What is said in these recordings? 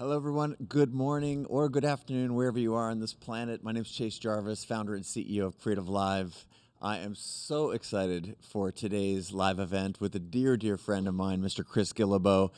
Hello, everyone. Good morning or good afternoon, wherever you are on this planet. My name is Chase Jarvis, founder and CEO of Creative Live. I am so excited for today's live event with a dear, dear friend of mine, Mr. Chris Guillebeau.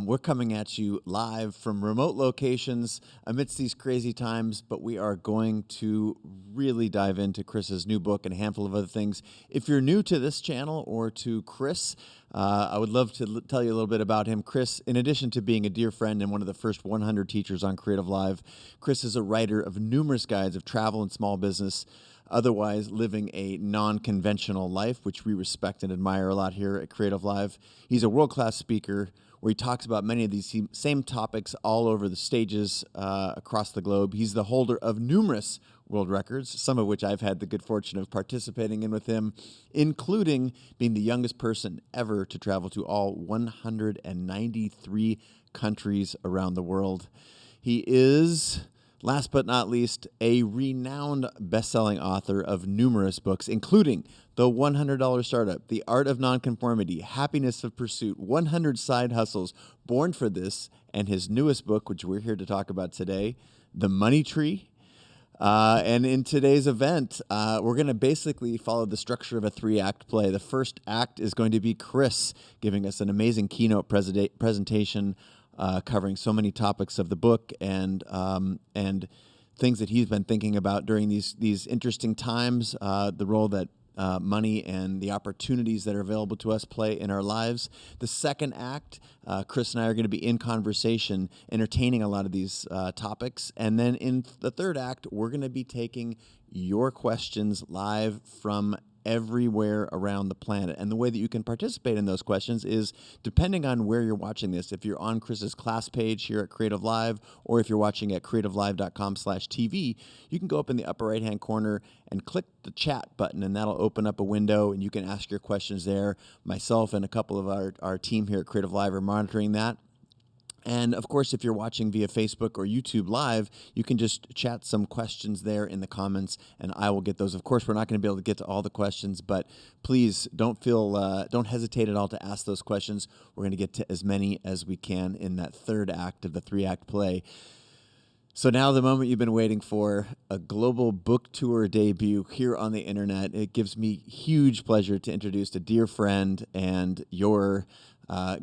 We're coming at you live from remote locations amidst these crazy times, but we are going to really dive into Chris's new book and a handful of other things. If you're new to this channel or to Chris, I would love to tell you a little bit about him. Chris, in addition to being a dear friend and one of the first 100 teachers on Creative Live, Chris is a writer of numerous guides of travel and small business, otherwise living a non-conventional life, which we respect and admire a lot here at Creative Live. He's a world-class speaker where he talks about many of these same topics all over the stages across the globe. He's the holder of numerous world records, some of which I've had the good fortune of participating in with him, including being the youngest person ever to travel to all 193 countries around the world. He is, last but not least, a renowned best-selling author of numerous books, including The $100 Startup, The Art of Nonconformity, Happiness of Pursuit, 100 Side Hustles, Born for This, and his newest book, which we're here to talk about today, The Money Tree. And in today's event, we're going to basically follow the structure of a 3-act play. The first act is going to be Chris giving us an amazing keynote presentation covering so many topics of the book and things that he's been thinking about during these interesting times, the role that money and the opportunities that are available to us play in our lives. The second act, Chris and I are going to be in conversation, entertaining a lot of these topics. And then in the third act, we're going to be taking your questions live from everywhere around the planet. And the way that you can participate in those questions is depending on where you're watching this. If you're on Chris's class page here at Creative Live, or if you're watching at creativelive.com/TV, you can go up in the upper right-hand corner and click the chat button, and that'll open up a window, and you can ask your questions there. Myself and a couple of our team here at Creative Live are monitoring that. And, of course, if you're watching via Facebook or YouTube Live, you can just chat some questions there in the comments, and I will get those. Of course, we're not going to be able to get to all the questions, but please don't hesitate at all to ask those questions. We're going to get to as many as we can in that third act of the 3-act play. So now the moment you've been waiting for, a global book tour debut here on the internet. It gives me huge pleasure to introduce a dear friend and your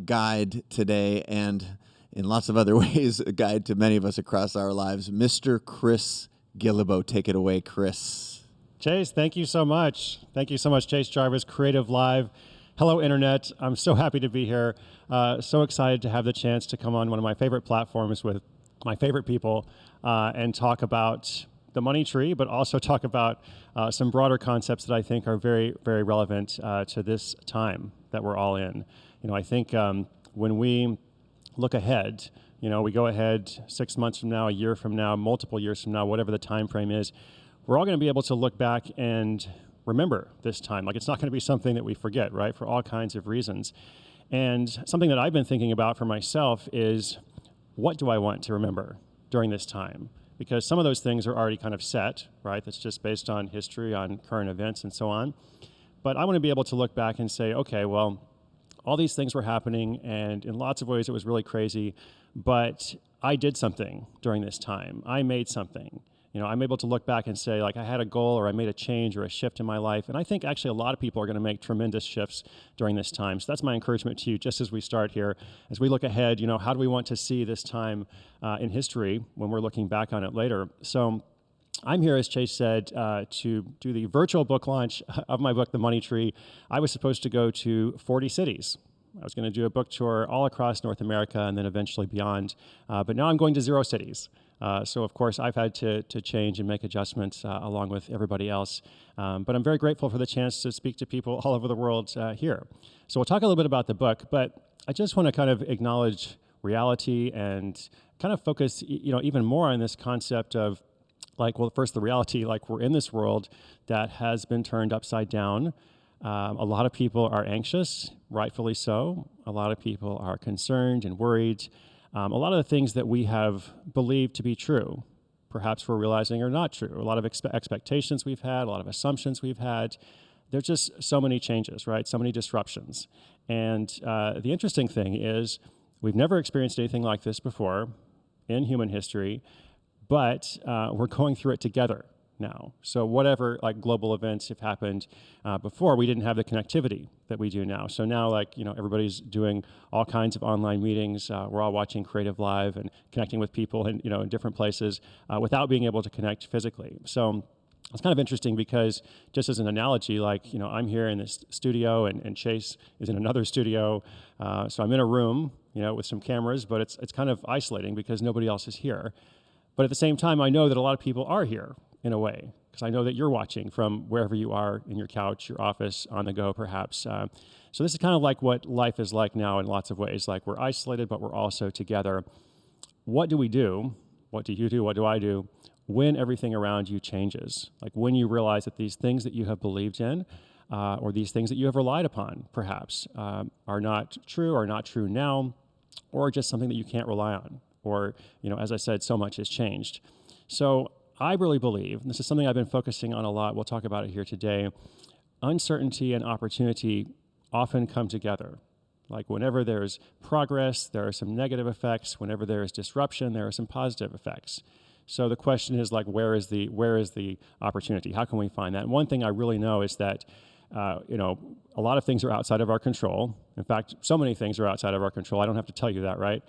guide today, and in lots of other ways, a guide to many of us across our lives, Mr. Chris Guillebeau. Take it away, Chris. Chase, thank you so much. Thank you so much, Chase Jarvis, Creative Live. Hello, Internet. I'm so happy to be here. So excited to have the chance to come on one of my favorite platforms with my favorite people and talk about the money tree, but also talk about some broader concepts that I think are very, very relevant to this time that we're all in. You know, I think when we look ahead, we go ahead 6 months from now, a year from now, multiple years from now, whatever the time frame is, we're all going to be able to look back and remember this time. Like, it's not going to be something that we forget, right, for all kinds of reasons. And something that I've been thinking about for myself is, what do I want to remember during this time? Because some of those things are already kind of set, right? That's just based on history, on current events, and so on. But I want to be able to look back and say, okay, well, all these things were happening, and in lots of ways it was really crazy, but I did something during this time. I made something. I'm able to look back and say, like, I had a goal, or I made a change or a shift in my life, and I think actually a lot of people are going to make tremendous shifts during this time. So that's my encouragement to you just as we start here. As we look ahead, how do we want to see this time in history when we're looking back on it later? So I'm here, as Chase said, to do the virtual book launch of my book, The Money Tree. I was supposed to go to 40 cities. I was going to do a book tour all across North America and then eventually beyond. But now I'm going to 0 cities. So, of course, I've had to change and make adjustments along with everybody else. But I'm very grateful for the chance to speak to people all over the world here. So we'll talk a little bit about the book, but I just want to kind of acknowledge reality and kind of focus, even more on this concept of, first the reality, we're in this world that has been turned upside down. A lot of people are anxious, rightfully so. A lot of people are concerned and worried. A lot of the things that we have believed to be true, perhaps we're realizing are not true. A lot of expectations we've had, a lot of assumptions we've had. There's just so many changes, right? So many disruptions. And the interesting thing is we've never experienced anything like this before. in human history, but we're going through it together now. So whatever like global events have happened before, we didn't have the connectivity that we do now. So now everybody's doing all kinds of online meetings. We're all watching Creative Live and connecting with people in different places without being able to connect physically. So it's kind of interesting because just as an analogy, I'm here in this studio and Chase is in another studio. So I'm in a room, with some cameras, but it's kind of isolating because nobody else is here. But at the same time, I know that a lot of people are here in a way, because I know that you're watching from wherever you are, in your couch, your office, on the go perhaps. So this is kind of like what life is like now in lots of ways. Like we're isolated, but we're also together. What do we do? What do you do? What do I do when everything around you changes? Like when you realize that these things that you have believed in, or these things that you have relied upon, perhaps, are not true now, or just something that you can't rely on. Or, as I said, so much has changed. So I really believe, and this is something I've been focusing on a lot, we'll talk about it here today, uncertainty and opportunity often come together. Like whenever there's progress, there are some negative effects. Whenever there is disruption, there are some positive effects. So the question is where is the opportunity? How can we find that? And one thing I really know is that, a lot of things are outside of our control. In fact, so many things are outside of our control. I don't have to tell you that, right?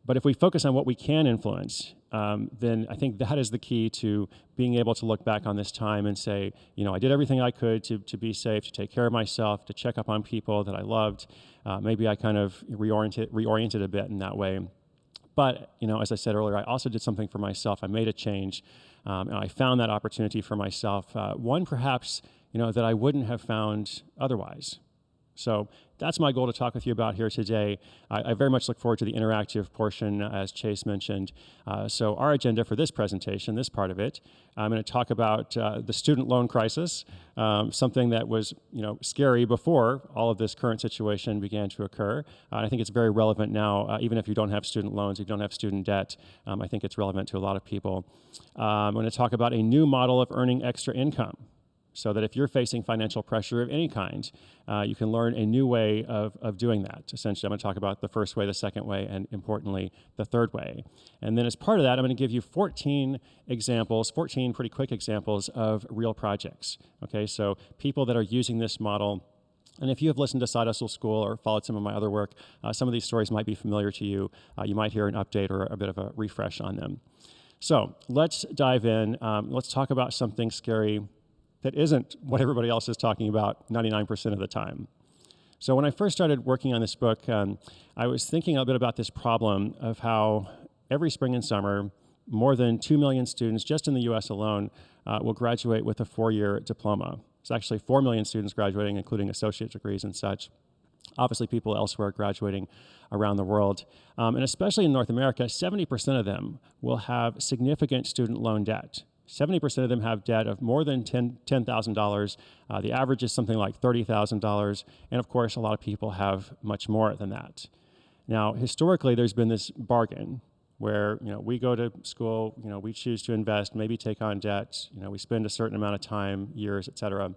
But if we focus on what we can influence, then I think that is the key to being able to look back on this time and say, I did everything I could to be safe, to take care of myself, to check up on people that I loved. Maybe I kind of reoriented a bit in that way. But, as I said earlier, I also did something for myself. I made a change, and I found that opportunity for myself, one perhaps, that I wouldn't have found otherwise. So that's my goal to talk with you about here today. I very much look forward to the interactive portion, as Chase mentioned. So our agenda for this presentation, this part of it, I'm going to talk about the student loan crisis, something that was scary before all of this current situation began to occur. I think it's very relevant now, even if you don't have student loans, you don't have student debt. I think it's relevant to a lot of people. I'm going to talk about a new model of earning extra income, so that if you're facing financial pressure of any kind, you can learn a new way of doing that. Essentially, I'm going to talk about the first way, the second way, and importantly, the third way. And then as part of that, I'm going to give you 14 examples, 14 pretty quick examples of real projects. Okay, so people that are using this model. And if you have listened to Side Hustle School or followed some of my other work, some of these stories might be familiar to you. You might hear an update or a bit of a refresh on them. So let's dive in. Let's talk about something scary that isn't what everybody else is talking about 99% of the time. So when I first started working on this book, I was thinking a bit about this problem of how every spring and summer, more than 2 million students just in the US alone will graduate with a 4-year diploma. It's actually 4 million students graduating, including associate degrees and such. Obviously, people elsewhere graduating around the world. And especially in North America, 70% of them will have significant student loan debt. 70% of them have debt of more than $10,000. The average is something like $30,000. And of course, a lot of people have much more than that. Now, historically, there's been this bargain where, we go to school, we choose to invest, maybe take on debt, we spend a certain amount of time, years, et cetera.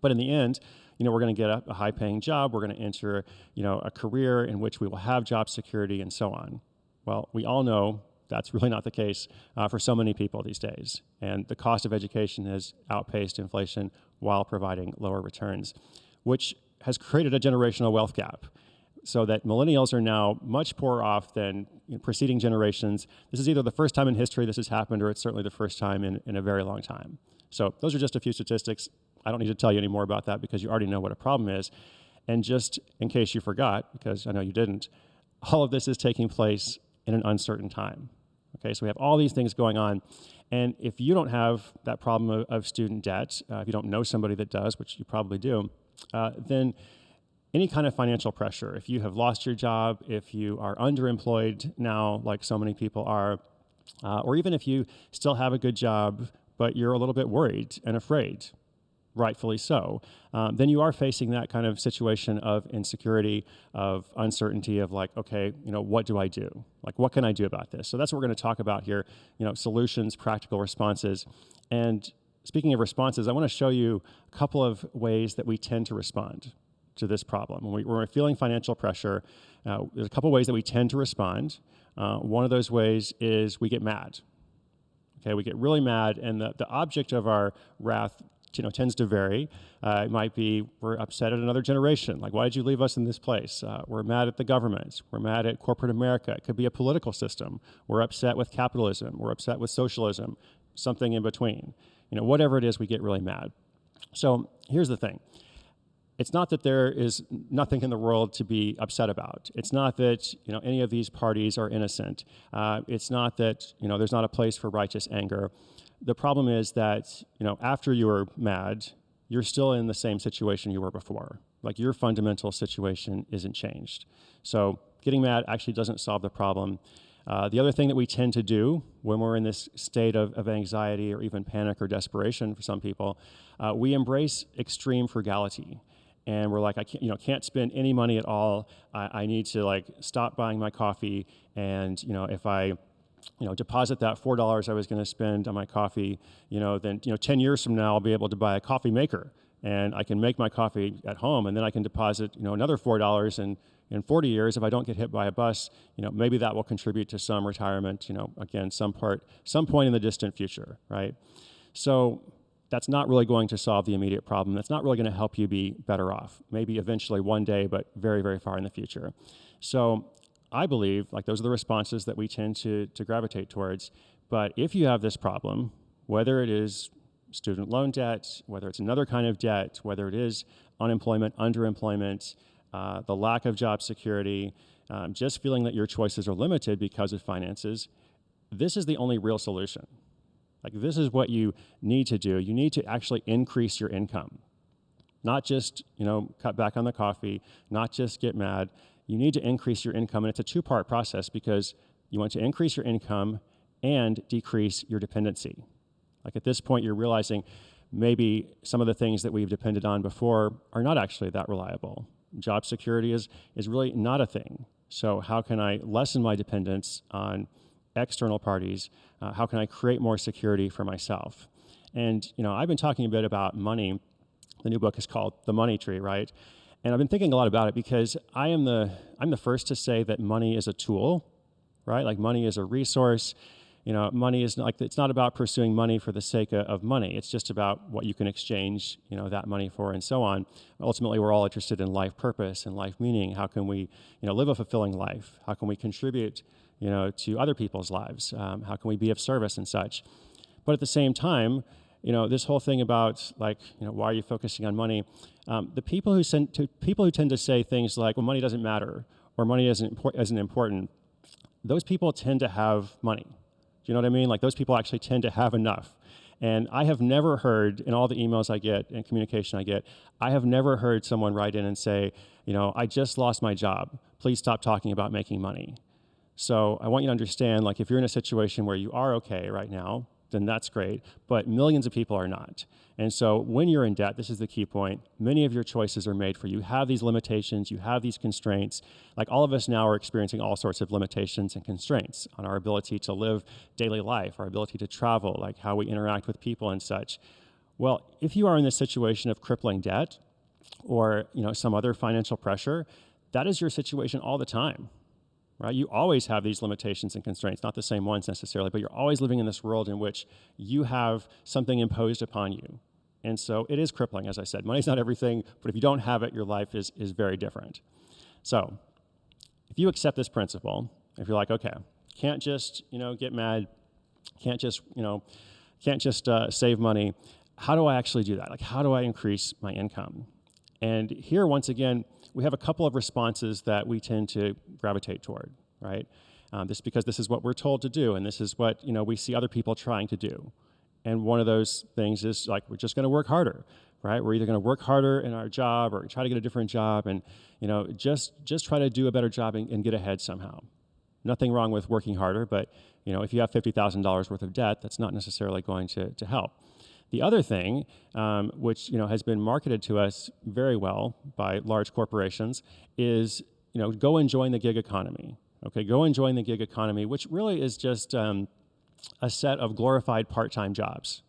But in the end, we're going to get a high-paying job. We're going to enter, a career in which we will have job security and so on. Well, we all know that's really not the case for so many people these days. And the cost of education has outpaced inflation while providing lower returns, which has created a generational wealth gap, so that millennials are now much poorer off than preceding generations. This is either the first time in history this has happened, or it's certainly the first time in a very long time. So those are just a few statistics. I don't need to tell you any more about that because you already know what a problem is. And just in case you forgot, because I know you didn't, all of this is taking place in an uncertain time. Okay, so we have all these things going on. And if you don't have that problem of student debt, if you don't know somebody that does, which you probably do, then any kind of financial pressure, if you have lost your job, if you are underemployed now, like so many people are, or even if you still have a good job, but you're a little bit worried and afraid, rightfully so, then you are facing that kind of situation of insecurity, of uncertainty, of okay, what do I do? What can I do about this? So that's what we're going to talk about here, solutions, practical responses. And speaking of responses, I want to show you a couple of ways that we tend to respond. to this problem. When we're feeling financial pressure, there's a couple ways that we tend to respond. One of those ways is we get mad. Okay, we get really mad, and the object of our wrath tends to vary. It might be we're upset at another generation. Like, why did you leave us in this place? We're mad at the government. We're mad at corporate America. It could be a political system. We're upset with capitalism. We're upset with socialism, something in between. Whatever it is, we get really mad. So here's the thing. It's not that there is nothing in the world to be upset about. It's not that any of these parties are innocent. It's not that there's not a place for righteous anger. The problem is that after you're mad, you're still in the same situation you were before. Like, your fundamental situation isn't changed. So getting mad actually doesn't solve the problem. The other thing that we tend to do when we're in this state of anxiety or even panic or desperation for some people, we embrace extreme frugality. And we're like, I can't spend any money at all. I need to stop buying my coffee. And if I deposit that $4 I was going to spend on my coffee, then 10 years from now I'll be able to buy a coffee maker, and I can make my coffee at home, and then I can deposit another $4 in 40 years. If I don't get hit by a bus, maybe that will contribute to some retirement, again, some point in the distant future, right? So that's not really going to solve the immediate problem. That's not really going to help you be better off. Maybe eventually one day, but very, very far in the future. So I believe those are the responses that we tend to gravitate towards. But if you have this problem, whether it is student loan debt, whether it's another kind of debt, whether it is unemployment, underemployment, the lack of job security, just feeling that your choices are limited because of finances, this is the only real solution. This is what you need to do. You need to actually increase your income. Not just, cut back on the coffee, not just get mad. You need to increase your income, and it's a two-part process because you want to increase your income and decrease your dependency. At this point, you're realizing maybe some of the things that we've depended on before are not actually that reliable. Job security is really not a thing. So how can I lessen my dependence on external parties? How can I create more security for myself? And I've been talking a bit about money. The new book is called The Money Tree, right? And I've been thinking a lot about it because I'm the first to say that money is a tool, right? Money is a resource. Money is it's not about pursuing money for the sake of money. It's just about what you can exchange, that money for, and so on. Ultimately, we're all interested in life purpose and life meaning. How can we, live a fulfilling life? How can we contribute, to other people's lives? How can we be of service and such? But at the same time, this whole thing about why are you focusing on money? The people who tend to say things like, well, money doesn't matter or money isn't important, those people tend to have money. Do you know what I mean? Those people actually tend to have enough. And I have never heard, in all the emails I get and communication I get, I have never heard someone write in and say, I just lost my job. Please stop talking about making money. So I want you to understand, if you're in a situation where you are okay right now, then that's great. But millions of people are not. And so when you're in debt, this is the key point, many of your choices are made for you. You have these limitations, you have these constraints. All of us now are experiencing all sorts of limitations and constraints on our ability to live daily life, our ability to travel, how we interact with people and such. Well, if you are in this situation of crippling debt or some other financial pressure, that is your situation all the time. Right? You always have these limitations and constraints, not the same ones necessarily, but you're always living in this world in which you have something imposed upon you. And so it is crippling, as I said. Money's not everything, but if you don't have it, your life is very different. So if you accept this principle, if you're like, okay, can't just, get mad, can't just save money, how do I actually do that? How do I increase my income? And here, once again, we have a couple of responses that we tend to gravitate toward, right? Because this is what we're told to do, and this is what we see other people trying to do. And one of those things is we're just going to work harder, right? We're either going to work harder in our job or try to get a different job, and just try to do a better job and get ahead somehow. Nothing wrong with working harder, but if you have $50,000 worth of debt, that's not necessarily going to help. The other thing, which has been marketed to us very well by large corporations, is go and join the gig economy. Okay, go and join the gig economy, which really is just a set of glorified part-time jobs.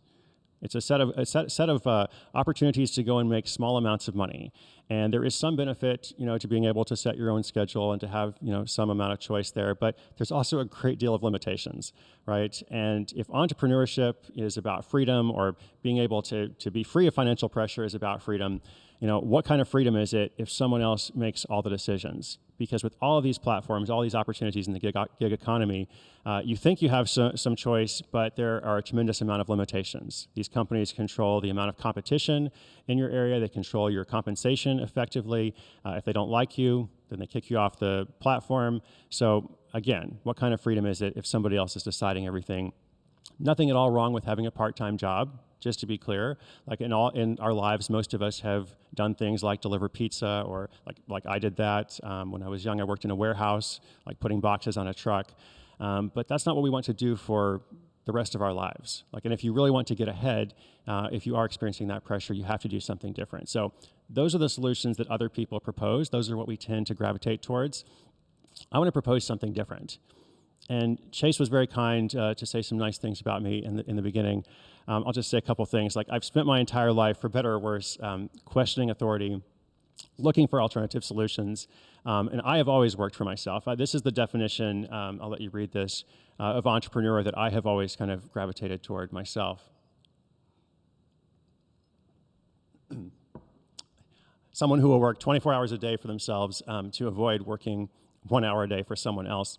It's a set of opportunities to go and make small amounts of money. And there is some benefit, to being able to set your own schedule and to have, some amount of choice there. But there's also a great deal of limitations, right? And if entrepreneurship is about freedom, or being able to be free of financial pressure is about freedom, what kind of freedom is it if someone else makes all the decisions? Because with all of these platforms, all these opportunities in the gig economy, you think you have some choice, but there are a tremendous amount of limitations. These companies control the amount of competition in your area. They control your compensation effectively. If they don't like you, then they kick you off the platform. So again, what kind of freedom is it if somebody else is deciding everything? Nothing at all wrong with having a part-time job. Just to be clear, like in our lives, most of us have done things like deliver pizza, or like I did that when I was young. I worked in a warehouse, like putting boxes on a truck. But that's not what we want to do for the rest of our lives. And if you really want to get ahead, if you are experiencing that pressure, you have to do something different. So those are the solutions that other people propose. Those are what we tend to gravitate towards. I want to propose something different. And Chase was very kind to say some nice things about me in the beginning. I'll just say a couple things. I've spent my entire life, for better or worse, questioning authority, looking for alternative solutions, and I have always worked for myself. This is the definition, I'll let you read this, of entrepreneur that I have always kind of gravitated toward myself. Someone who will work 24 hours a day for themselves to avoid working 1 hour a day for someone else.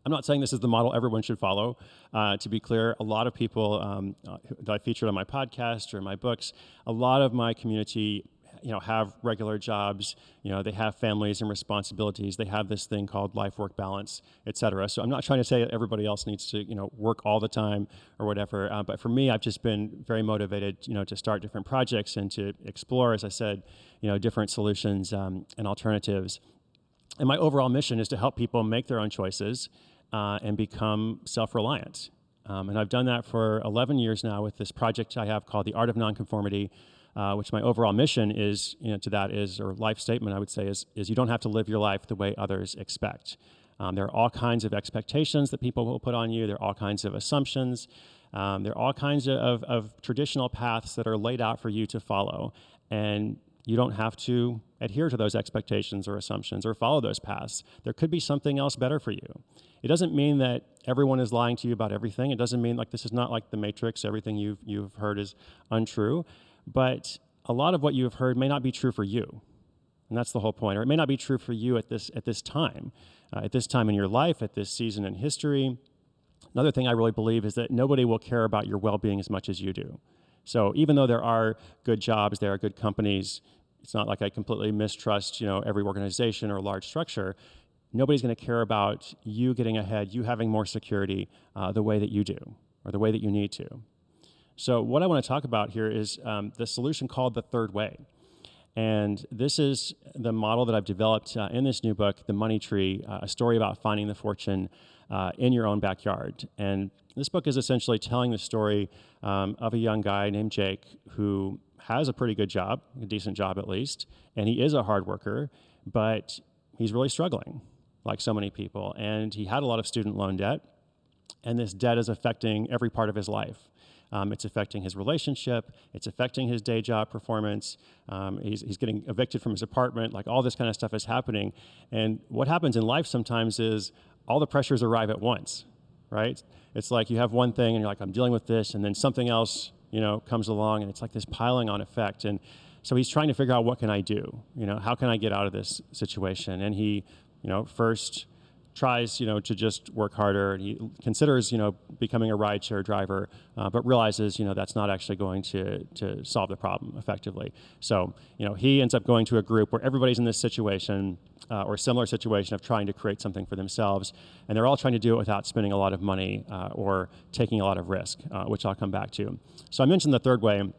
I'm not saying this is the model everyone should follow. To be clear, a lot of people that I featured on my podcast or in my books, a lot of my community, have regular jobs. They have families and responsibilities. They have this thing called life-work balance, et cetera. So I'm not trying to say that everybody else needs to, work all the time or whatever. But for me, I've just been very motivated, to start different projects and to explore, as I said, different solutions and alternatives. And my overall mission is to help people make their own choices and become self-reliant. And I've done that for 11 years now with this project I have called The Art of Nonconformity, which my overall mission is, or life statement I would say is you don't have to live your life the way others expect. There are all kinds of expectations that people will put on you. There are all kinds of assumptions. There are all kinds of traditional paths that are laid out for you to follow. And you don't have to adhere to those expectations or assumptions or follow those paths. There could be something else better for you. It doesn't mean that everyone is lying to you about everything. It doesn't mean this is not like the Matrix, everything you've heard is untrue. But a lot of what you have heard may not be true for you. And that's the whole point. Or it may not be true for you at this time in your life, at this season in history. Another thing I really believe is that nobody will care about your well-being as much as you do. So even though there are good jobs, there are good companies, it's not like I completely mistrust, every organization or large structure. Nobody's going to care about you getting ahead, you having more security the way that you do, or the way that you need to. So what I want to talk about here is the solution called the third way. And this is the model that I've developed in this new book, The Money Tree, a story about finding the fortune in your own backyard. And this book is essentially telling the story of a young guy named Jake who has a pretty good job, a decent job at least, and he is a hard worker, but he's really struggling, like so many people. And he had a lot of student loan debt, and this debt is affecting every part of his life. It's affecting his relationship. It's affecting his day job performance. He's getting evicted from his apartment. All this kind of stuff is happening. And what happens in life sometimes is all the pressures arrive at once, right? It's like you have one thing and you're like, I'm dealing with this, and then something else, comes along, and it's like this piling on effect. And so he's trying to figure out, what can I do? How can I get out of this situation? And he, first tries, to just work harder, and he considers, becoming a rideshare driver, but realizes, that's not actually going to solve the problem effectively. So, he ends up going to a group where everybody's in this situation or similar situation of trying to create something for themselves, and they're all trying to do it without spending a lot of money or taking a lot of risk, which I'll come back to. So I mentioned the third way.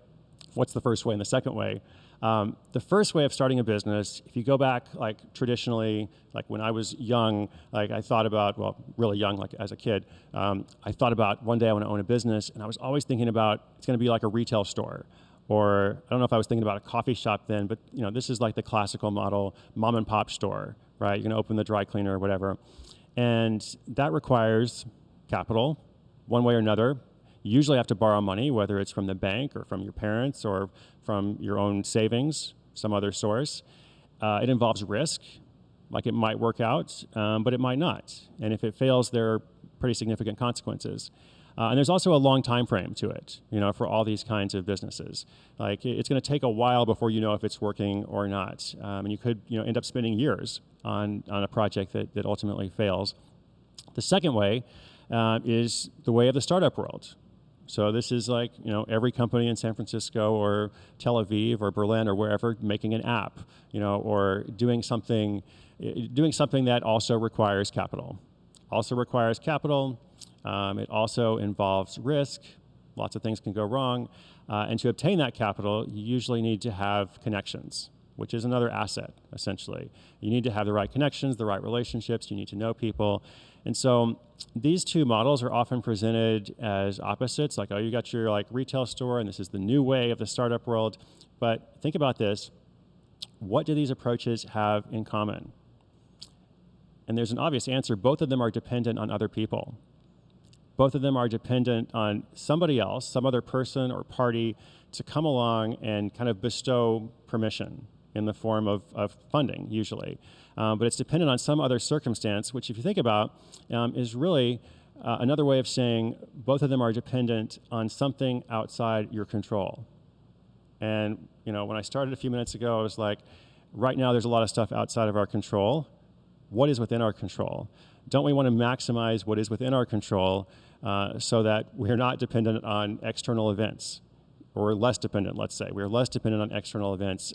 What's the first way and the second way? The first way of starting a business, if you go back traditionally, when I was young, I thought about, really young, as a kid, I thought about one day I want to own a business, and I was always thinking about it's going to be like a retail store. Or I don't know if I was thinking about a coffee shop then, but this is like the classical model, mom and pop store, right? You're going to open the dry cleaner or whatever. And that requires capital, one way or another. You usually have to borrow money, whether it's from the bank or from your parents or from your own savings, some other source. It involves risk, like it might work out, but it might not. And if it fails, there are pretty significant consequences. And there's also a long time frame to it, for all these kinds of businesses. Like it's going to take a while before you know if it's working or not. And you could, end up spending years on a project that ultimately fails. The second way is the way of the startup world. So this is like, every company in San Francisco or Tel Aviv or Berlin or wherever making an app, or doing something that also requires capital. It also involves risk. Lots of things can go wrong. And to obtain that capital, you usually need to have connections, which is another asset, essentially. You need to have the right connections, the right relationships. You need to know people. And so these two models are often presented as opposites, like, oh, you got your retail store, and this is the new way of the startup world. But think about this. What do these approaches have in common? And there's an obvious answer. Both of them are dependent on other people. Both of them are dependent on somebody else, some other person or party, to come along and kind of bestow permission in the form of funding, usually. But it's dependent on some other circumstance, which, if you think about, is really another way of saying both of them are dependent on something outside your control. And when I started a few minutes ago, I was like, right now there's a lot of stuff outside of our control. What is within our control? Don't we want to maximize what is within our control so that we're not dependent on external events? Or we're less dependent, let's say. We're less dependent on external events.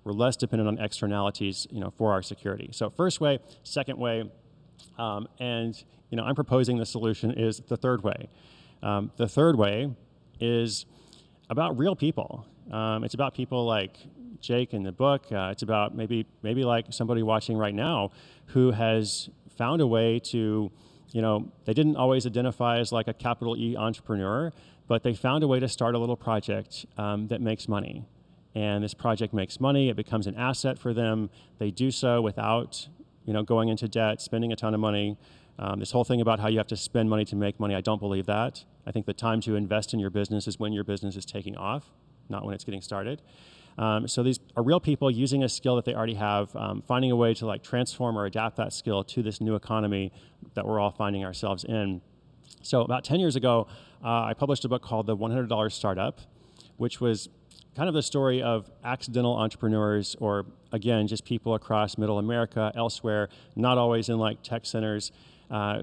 We're less dependent on externalities, for our security. So first way, second way, and I'm proposing the solution is the third way. The third way is about real people. It's about people like Jake in the book. It's about maybe like somebody watching right now who has found a way to, they didn't always identify as like a capital E entrepreneur, but they found a way to start a little project that makes money. And this project makes money. It becomes an asset for them. They do so without, going into debt, spending a ton of money. This whole thing about how you have to spend money to make money, I don't believe that. I think the time to invest in your business is when your business is taking off, not when it's getting started. So these are real people using a skill that they already have, finding a way to transform or adapt that skill to this new economy that we're all finding ourselves in. So about 10 years ago, I published a book called The $100 Startup, which was kind of the story of accidental entrepreneurs, or again, just people across middle America, elsewhere, not always in tech centers,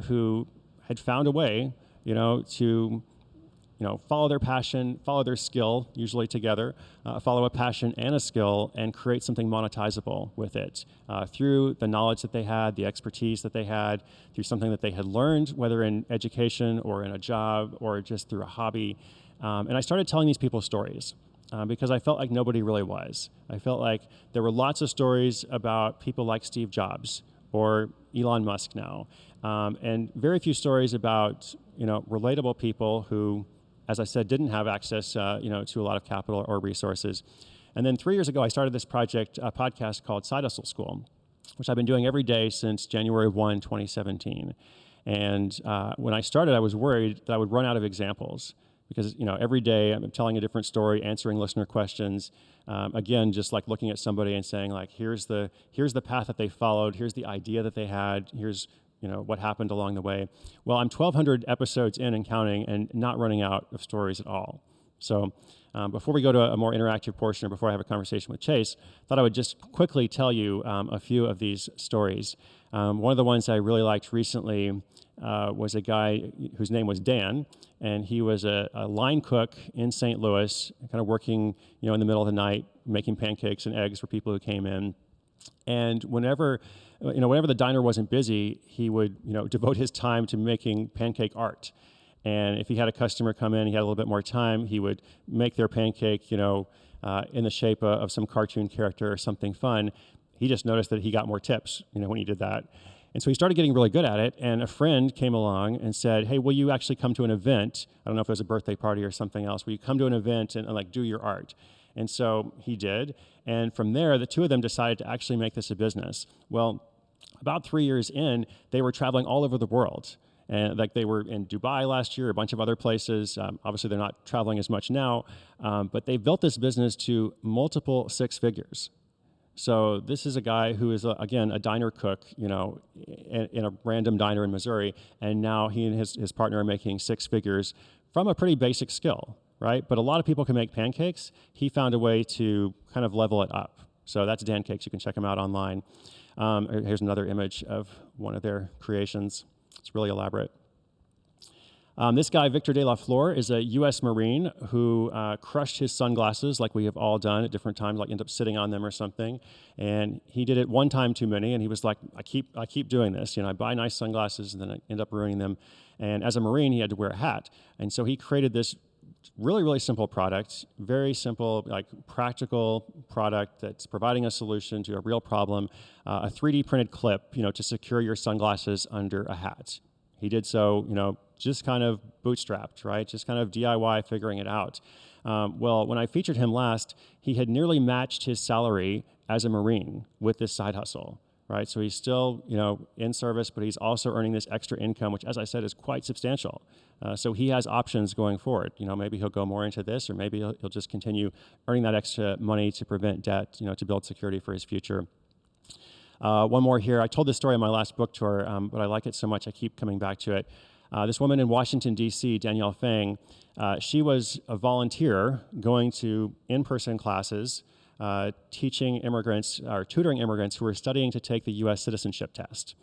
who had found a way, to follow their passion, follow their skill, usually together, follow a passion and a skill, and create something monetizable with it through the knowledge that they had, the expertise that they had, through something that they had learned, whether in education or in a job or just through a hobby. And I started telling these people stories because I felt like nobody really was. I felt like there were lots of stories about people like Steve Jobs or Elon Musk now, and very few stories about relatable people who, as I said, didn't have access, to a lot of capital or resources. And then 3 years ago, I started this project, a podcast called Side Hustle School, which I've been doing every day since January 1, 2017. And when I started, I was worried that I would run out of examples because, every day I'm telling a different story, answering listener questions. Again, just looking at somebody and saying here's the path that they followed, here's the idea that they had, here's what happened along the way. Well, I'm 1,200 episodes in and counting and not running out of stories at all. So before we go to a more interactive portion, or before I have a conversation with Chase, I thought I would just quickly tell you a few of these stories. One of the ones I really liked recently was a guy whose name was Dan, and he was a line cook in St. Louis, kind of working in the middle of the night, making pancakes and eggs for people who came in. And whenever the diner wasn't busy, he would, devote his time to making pancake art. And if he had a customer come in, he had a little bit more time, he would make their pancake, in the shape of some cartoon character or something fun. He just noticed that he got more tips, when he did that. And so he started getting really good at it. And a friend came along and said, hey, will you actually come to an event? I don't know if it was a birthday party or something else. Will you come to an event and do your art? And so he did. And from there, the two of them decided to actually make this a business. Well, about 3 years in, they were traveling all over the world. And like they were in Dubai last year, a bunch of other places. Obviously, they're not traveling as much now, but they built this business to multiple six figures. So this is a guy who is, again, a diner cook, in a random diner in Missouri, and now he and his partner are making six figures from a pretty basic skill, right? But a lot of people can make pancakes. He found a way to kind of level it up. So that's Dan Cakes. You can check him out online. Here's another image of one of their creations. It's really elaborate. This guy, Victor de la Flor, is a U.S. Marine who crushed his sunglasses like we have all done at different times, like end up sitting on them or something. And he did it one time too many, and he was like, I keep doing this. I buy nice sunglasses, and then I end up ruining them. And as a Marine, he had to wear a hat. And so he created this really, really simple product, very simple, like practical product that's providing a solution to a real problem, a 3D printed clip, to secure your sunglasses under a hat. He did so, just kind of bootstrapped, right? Just kind of DIY figuring it out. Well, when I featured him last, he had nearly matched his salary as a Marine with this side hustle, right? So he's still, in service, but he's also earning this extra income, which, as I said, is quite substantial. So he has options going forward. Maybe he'll go more into this, or maybe he'll just continue earning that extra money to prevent debt, to build security for his future. One more here. I told this story on my last book tour, but I like it so much I keep coming back to it. This woman in Washington, D.C., Danielle Fang, she was a volunteer going to in-person classes, teaching immigrants or tutoring immigrants who were studying to take the U.S. citizenship test.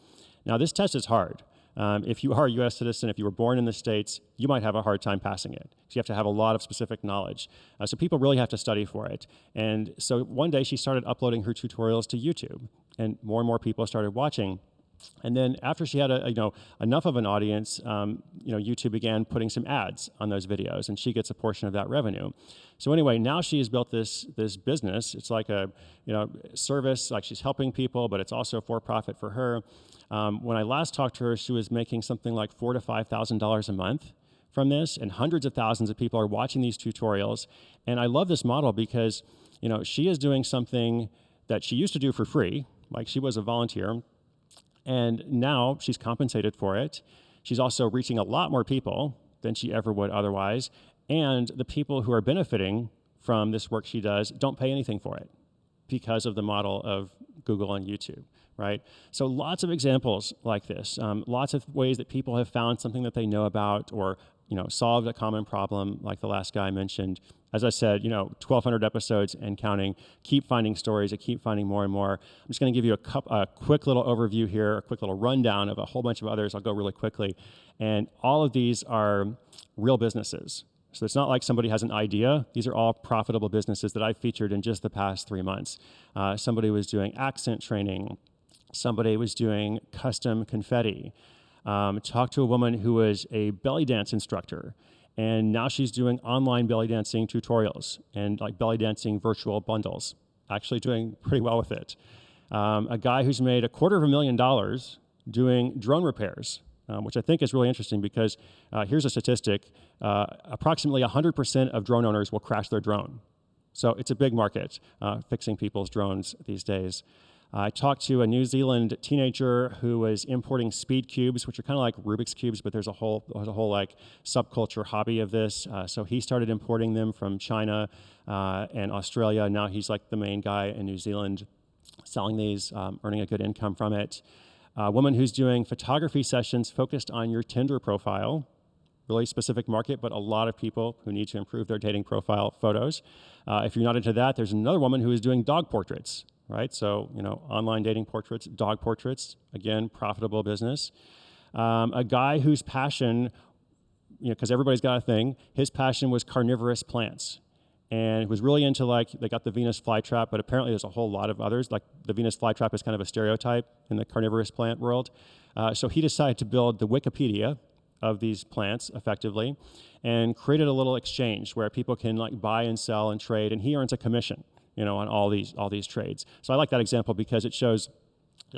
Now, this test is hard. If you are a U.S. citizen, if you were born in the States, you might have a hard time passing it. So you have to have a lot of specific knowledge. So people really have to study for it. And so one day she started uploading her tutorials to YouTube, and more people started watching. And then after she had enough of an audience, YouTube began putting some ads on those videos, and she gets a portion of that revenue. So anyway, now she has built this business. It's like a service, like she's helping people, but it's also for profit for her. When I last talked to her, she was making something like $4,000 to $5,000 a month from this, and hundreds of thousands of people are watching these tutorials. And I love this model because she is doing something that she used to do for free, like she was a volunteer. And now she's compensated for it. She's also reaching a lot more people than she ever would otherwise. And the people who are benefiting from this work she does don't pay anything for it because of the model of Google and YouTube, right? So lots of examples like this, lots of ways that people have found something that they know about or solved a common problem like the last guy I mentioned. As I said, 1,200 episodes and counting. Keep finding stories. I keep finding more and more. I'm just going to give you a quick little overview here, a quick little rundown of a whole bunch of others. I'll go really quickly. And all of these are real businesses. So it's not like somebody has an idea. These are all profitable businesses that I've featured in just the past 3 months. Somebody was doing accent training. Somebody was doing custom confetti. Talked to a woman who was a belly dance instructor. And now she's doing online belly dancing tutorials and like belly dancing virtual bundles, actually doing pretty well with it. A guy who's made $250,000 doing drone repairs, which I think is really interesting because here's a statistic. Approximately 100% of drone owners will crash their drone. So it's a big market, fixing people's drones these days. I talked to a New Zealand teenager who was importing speed cubes, which are kind of like Rubik's cubes, but there's a whole like subculture hobby of this. So he started importing them from China and Australia. Now he's like the main guy in New Zealand selling these, earning a good income from it. A woman who's doing photography sessions focused on your Tinder profile, really specific market, but a lot of people who need to improve their dating profile photos. If you're not into that, there's another woman who is doing dog portraits. Right, so online dating portraits, dog portraits, again, profitable business. A guy whose passion, because everybody's got a thing, his passion was carnivorous plants, and was really into they got the Venus flytrap, but apparently there's a whole lot of others. Like the Venus flytrap is kind of a stereotype in the carnivorous plant world. So he decided to build the Wikipedia of these plants effectively, and created a little exchange where people can buy and sell and trade, and he earns a commission. On all these trades. So I like that example because it shows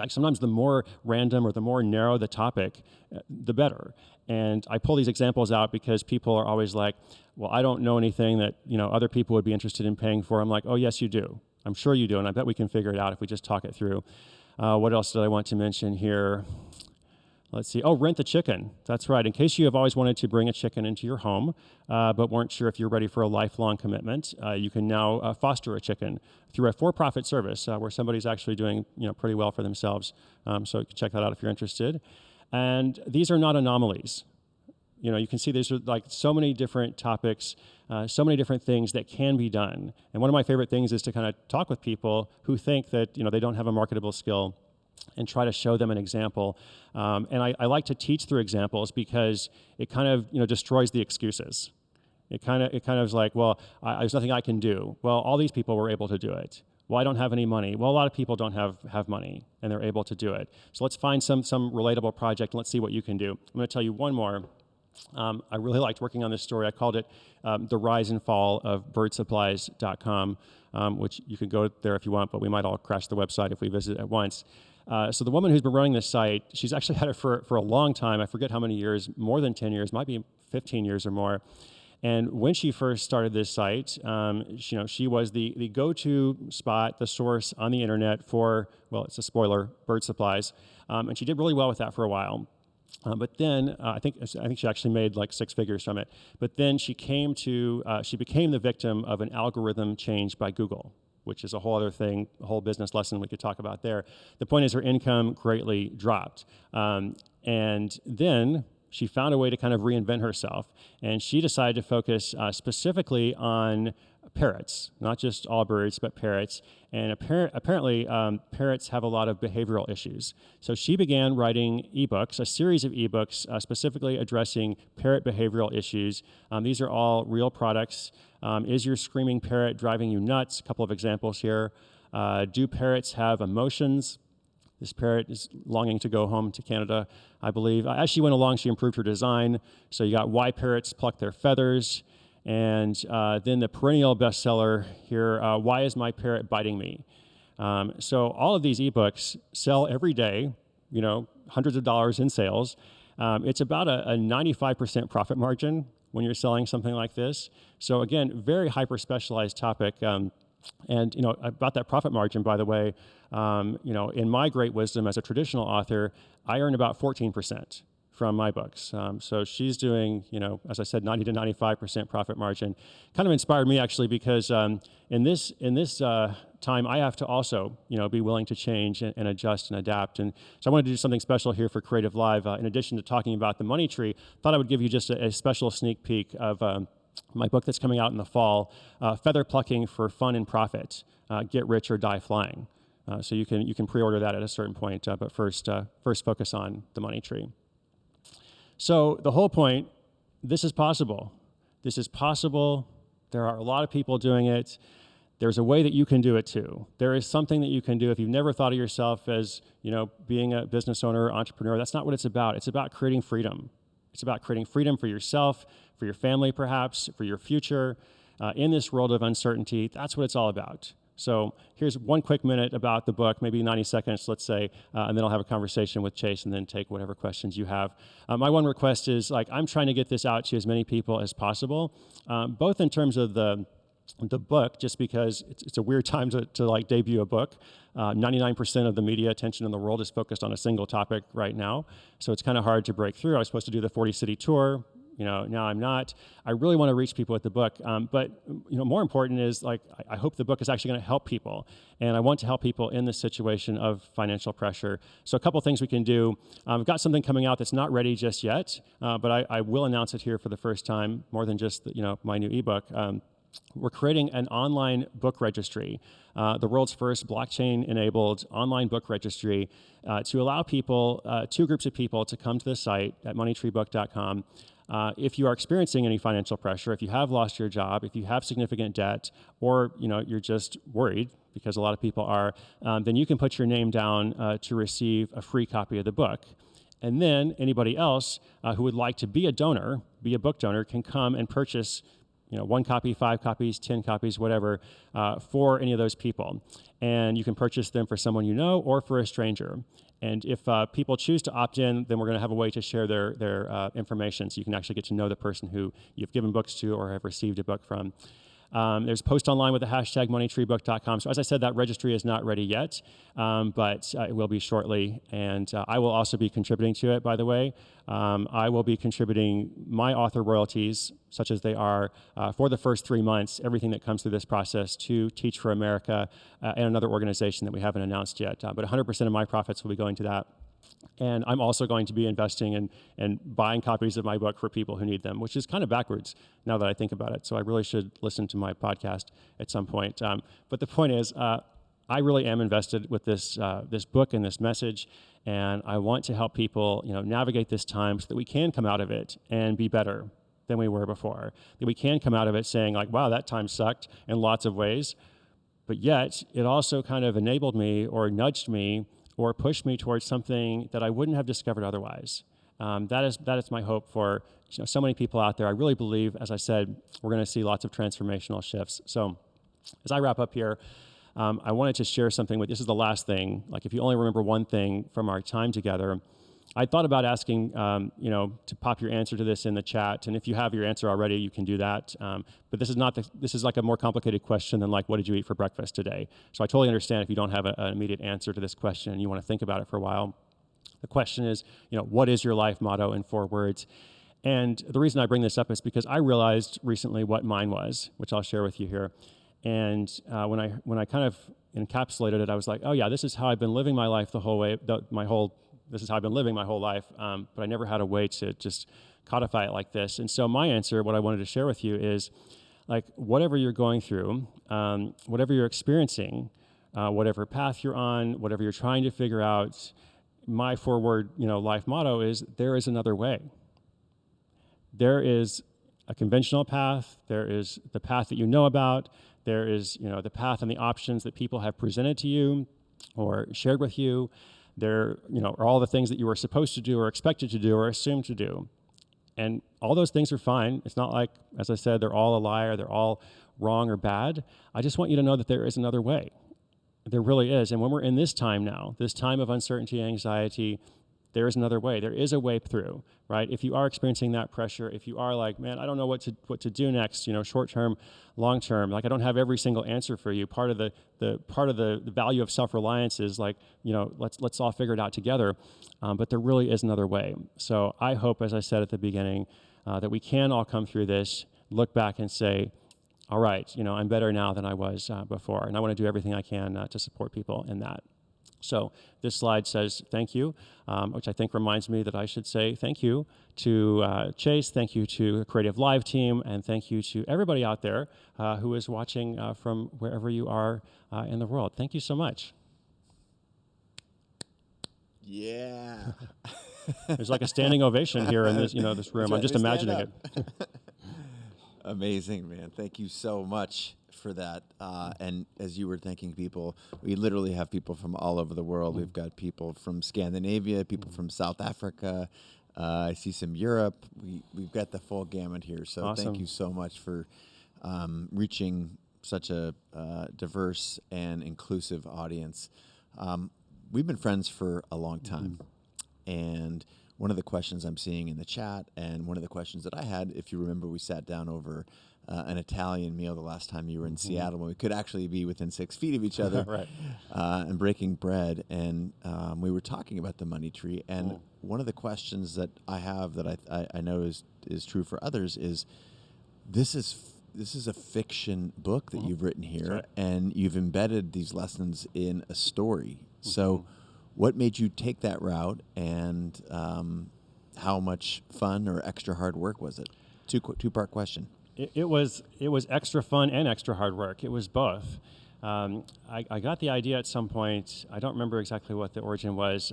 sometimes the more random or the more narrow the topic, the better. And I pull these examples out because people are always like, well, I don't know anything that other people would be interested in paying for. I'm like, oh, yes, you do. I'm sure you do, and I bet we can figure it out if we just talk it through. What else did I want to mention here? Let's see. Oh, rent the chicken. That's right. In case you have always wanted to bring a chicken into your home, but weren't sure if you're ready for a lifelong commitment, you can now foster a chicken through a for-profit service where somebody's actually doing pretty well for themselves. So you can check that out if you're interested. And these are not anomalies. You can see there's like so many different topics, so many different things that can be done. And one of my favorite things is to kind of talk with people who think that they don't have a marketable skill and try to show them an example. And I like to teach through examples because it kind of destroys the excuses. It kind of is like, well, there's nothing I can do. Well, all these people were able to do it. Well, I don't have any money. Well, a lot of people don't have money, and they're able to do it. So let's find some relatable project, and let's see what you can do. I'm going to tell you one more. I really liked working on this story. I called it The Rise and Fall of birdsupplies.com, which you can go there if you want, but we might all crash the website if we visit at once. So the woman who's been running this site, she's actually had it for a long time. I forget how many years, more than 10 years, might be 15 years or more. And when she first started this site, she was the go-to spot, the source on the internet for, well, it's a spoiler, bird supplies. And she did really well with that for a while. But then I think she actually made like 6 figures from it. But then she became the victim of an algorithm change by Google, which is a whole other thing, a whole business lesson we could talk about there. The point is her income greatly dropped. And then she found a way to kind of reinvent herself. And she decided to focus specifically on parrots, not just all birds, but parrots. And apparently, parrots have a lot of behavioral issues. So she began writing ebooks, a series of ebooks specifically addressing parrot behavioral issues. These are all real products. Is your screaming parrot driving you nuts? A couple of examples here. Do parrots have emotions? This parrot is longing to go home to Canada, I believe. As she went along, she improved her design. So you got why parrots pluck their feathers. And then the perennial bestseller here, Why is My Parrot Biting Me? So all of these ebooks sell every day, hundreds of dollars in sales. It's about a 95% profit margin when you're selling something like this. So again, very hyper-specialized topic. And about that profit margin, by the way, in my great wisdom as a traditional author, I earn about 14% from my books. So she's doing, as I said, 90 to 95% profit margin. Kind of inspired me actually because in this time I have to also, be willing to change and adjust and adapt. And so I wanted to do something special here for Creative Live. In addition to talking about the money tree, thought I would give you just a special sneak peek of my book that's coming out in the fall, Feather Plucking for Fun and Profit, Get Rich or Die Flying. So you can pre-order that at a certain point, but first focus on the money tree. So the whole point, this is possible. This is possible. There are a lot of people doing it. There's a way that you can do it too. There is something that you can do. If you've never thought of yourself as, being a business owner or entrepreneur, that's not what it's about. It's about creating freedom. It's about creating freedom for yourself, for your family perhaps, for your future. In this world of uncertainty, that's what it's all about. So here's one quick minute about the book, maybe 90 seconds, let's say, and then I'll have a conversation with Chase and then take whatever questions you have. My one request is, I'm trying to get this out to as many people as possible, both in terms of the book, just because it's a weird time to debut a book. 99% of the media attention in the world is focused on a single topic right now, so it's kind of hard to break through. I was supposed to do the 40-city tour. Now I'm not. I really want to reach people with the book, but more important is I hope the book is actually going to help people, and I want to help people in this situation of financial pressure. So a couple things we can do. I've got something coming out that's not ready just yet, but I will announce it here for the first time, more than just my new ebook. We're creating an online book registry, the world's first blockchain-enabled online book registry to allow people, two groups of people, to come to the site at moneytreebook.com. If you are experiencing any financial pressure, if you have lost your job, if you have significant debt, or you're just worried, because a lot of people are, then you can put your name down to receive a free copy of the book. And then anybody else who would like to be a donor, be a book donor, can come and purchase 1 copy, 5 copies, 10 copies, whatever, for any of those people. And you can purchase them for someone you know or for a stranger. And if people choose to opt in, then we're going to have a way to share their information, so you can actually get to know the person who you've given books to or have received a book from. There's a post online with the hashtag moneytreebook.com. So as I said, that registry is not ready yet, but it will be shortly. And I will also be contributing to it, by the way. I will be contributing my author royalties, such as they are, for the first 3 months, everything that comes through this process to Teach for America and another organization that we haven't announced yet. But 100% of my profits will be going to that. And I'm also going to be investing in buying copies of my book for people who need them, which is kind of backwards now that I think about it. So I really should listen to my podcast at some point. But the point is, I really am invested with this book and this message, and I want to help people, navigate this time so that we can come out of it and be better than we were before. That we can come out of it saying like, wow, that time sucked in lots of ways, but yet it also kind of enabled me or nudged me or pushed me towards something that I wouldn't have discovered otherwise. That is my hope for so many people out there. I really believe, as I said, we're going to see lots of transformational shifts. So as I wrap up here, I wanted to share something with, this is the last thing, like if you only remember one thing from our time together, I thought about asking, to pop your answer to this in the chat, and if you have your answer already, you can do that. But this is like a more complicated question than like, what did you eat for breakfast today? So I totally understand if you don't have an immediate answer to this question and you want to think about it for a while. The question is, what is your life motto in 4 words? And the reason I bring this up is because I realized recently what mine was, which I'll share with you here. And when I kind of encapsulated it, I was like, oh yeah, this is how I've been living my life the whole way, this is how I've been living my whole life, but I never had a way to just codify it like this. And so my answer, what I wanted to share with you is, like, whatever you're going through, whatever you're experiencing, whatever path you're on, whatever you're trying to figure out, my 4-word, life motto is, there is another way. There is a conventional path. There is the path that you know about. There is, the path and the options that people have presented to you or shared with you. There, are all the things that you were supposed to do or expected to do or assumed to do. And all those things are fine. It's not like, as I said, they're all a lie or they're all wrong or bad. I just want you to know that there is another way. There really is. And when we're in this time now, this time of uncertainty, anxiety, there is another way. There is a way through, right? If you are experiencing that pressure, if you are like, man, I don't know what to do next, short term, long term, like I don't have every single answer for you. Part of the value of self-reliance is like, let's all figure it out together. But there really is another way. So I hope, as I said at the beginning, that we can all come through this, look back and say, all right, I'm better now than I was before. And I want to do everything I can to support people in that. So this slide says thank you, which I think reminds me that I should say thank you to Chase, thank you to the Creative Live team, and thank you to everybody out there who is watching from wherever you are in the world. Thank you so much. Yeah. There's like a standing ovation here in this, this room. I'm just imagining it. Amazing, man. Thank you so much for that. And as you were thanking people, we literally have people from all over the world. We've got people from Scandinavia, people from South Africa. I see some Europe. We've got the full gamut here. So Awesome. Thank you so much for reaching such a diverse and inclusive audience. We've been friends for a long time. And one of the questions I'm seeing in the chat, and one of the questions that I had, if you remember, we sat down over an Italian meal the last time you were in Seattle, when we could actually be within 6 feet of each other, Right. And breaking bread. And we were talking about the money tree. And one of the questions that I have that I know is true for others is, this is a fiction book that you've written here, right. and you've embedded these lessons in a story. So what made you take that route, and how much fun or extra hard work was it? Two-part question. It was extra fun and extra hard work. It was both. I got the idea at some point. I don't remember exactly what the origin was,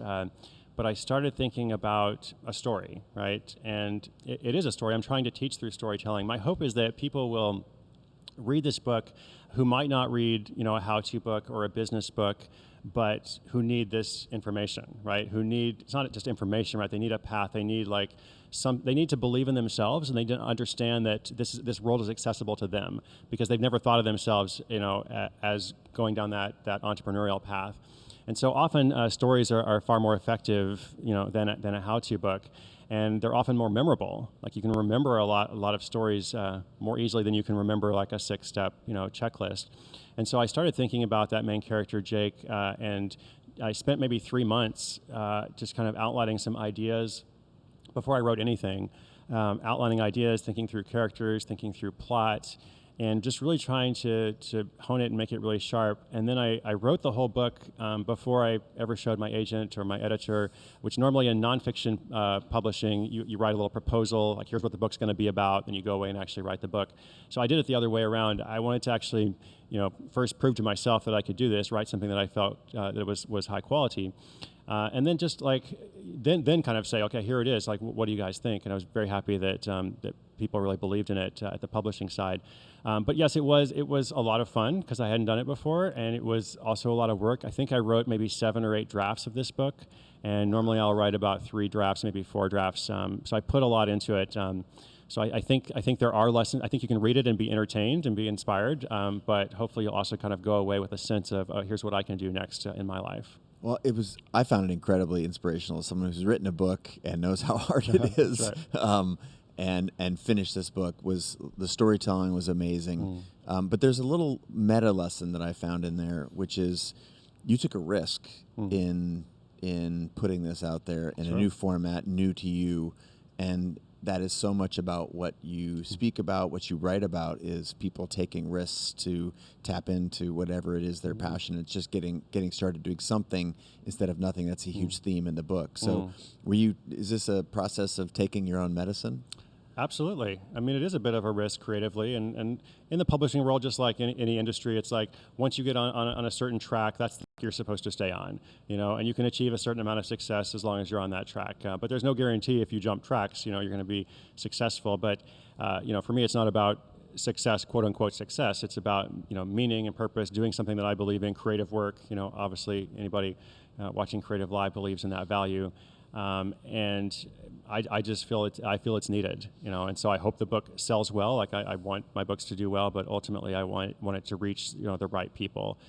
but I started thinking about a story, right? And it is a story. I'm trying to teach through storytelling. My hope is that people will read this book who might not read, a how-to book or a business book, but who need this information, right? It's not just information, right? They need a path. They need they need to believe in themselves, and they need to understand that this world is accessible to them, because they've never thought of themselves, as going down that entrepreneurial path. And so often stories are far more effective, than a how-to book. and they're often more memorable. Like you can remember a lot of stories more easily than you can remember like a 6-step checklist. And so I started thinking about that main character, Jake, and I spent maybe 3 months just kind of outlining some ideas before I wrote anything, outlining ideas, thinking through characters, thinking through plot, and just really trying to hone it and make it really sharp. And then I wrote the whole book before I ever showed my agent or my editor, which normally in nonfiction publishing, you write a little proposal, like here's what the book's going to be about, then you go away and actually write the book. So I did it the other way around. I wanted to actually, first prove to myself that I could do this, write something that I felt that was high quality. And then just like, then kind of say, okay, here it is. Like, what do you guys think? And I was very happy that that people really believed in it at the publishing side. But yes, it was a lot of fun because I hadn't done it before, and it was also a lot of work. I think I wrote maybe 7 or 8 drafts of this book, and normally I'll write about 3 drafts, maybe 4 drafts. So I put a lot into it. So I think there are lessons. I think you can read it and be entertained and be inspired, but hopefully you'll also kind of go away with a sense of here's what I can do next in my life. Well, I found it incredibly inspirational as someone who's written a book and knows how hard it is. Right. And finished this book. The storytelling was amazing. But there's a little meta lesson that I found in there, which is you took a risk in putting this out there in a new format, new to you, and that is so much about what you speak about, what you write about, is people taking risks to tap into whatever it is their passion. It's just getting started doing something instead of nothing. That's a huge theme in the book. So is this a process of taking your own medicine? Absolutely. I mean, it is a bit of a risk creatively, and in the publishing world, just like any industry, it's like once you get on a certain track, that's the track you're supposed to stay on, and you can achieve a certain amount of success as long as you're on that track. But there's no guarantee if you jump tracks, you're going to be successful. But for me, it's not about success, quote unquote success. It's about meaning and purpose, doing something that I believe in, creative work. Obviously, anybody watching Creative Live believes in that value. And I just feel it's needed, and so I hope the book sells well. Like I want my books to do well, but ultimately I want it to reach the right people.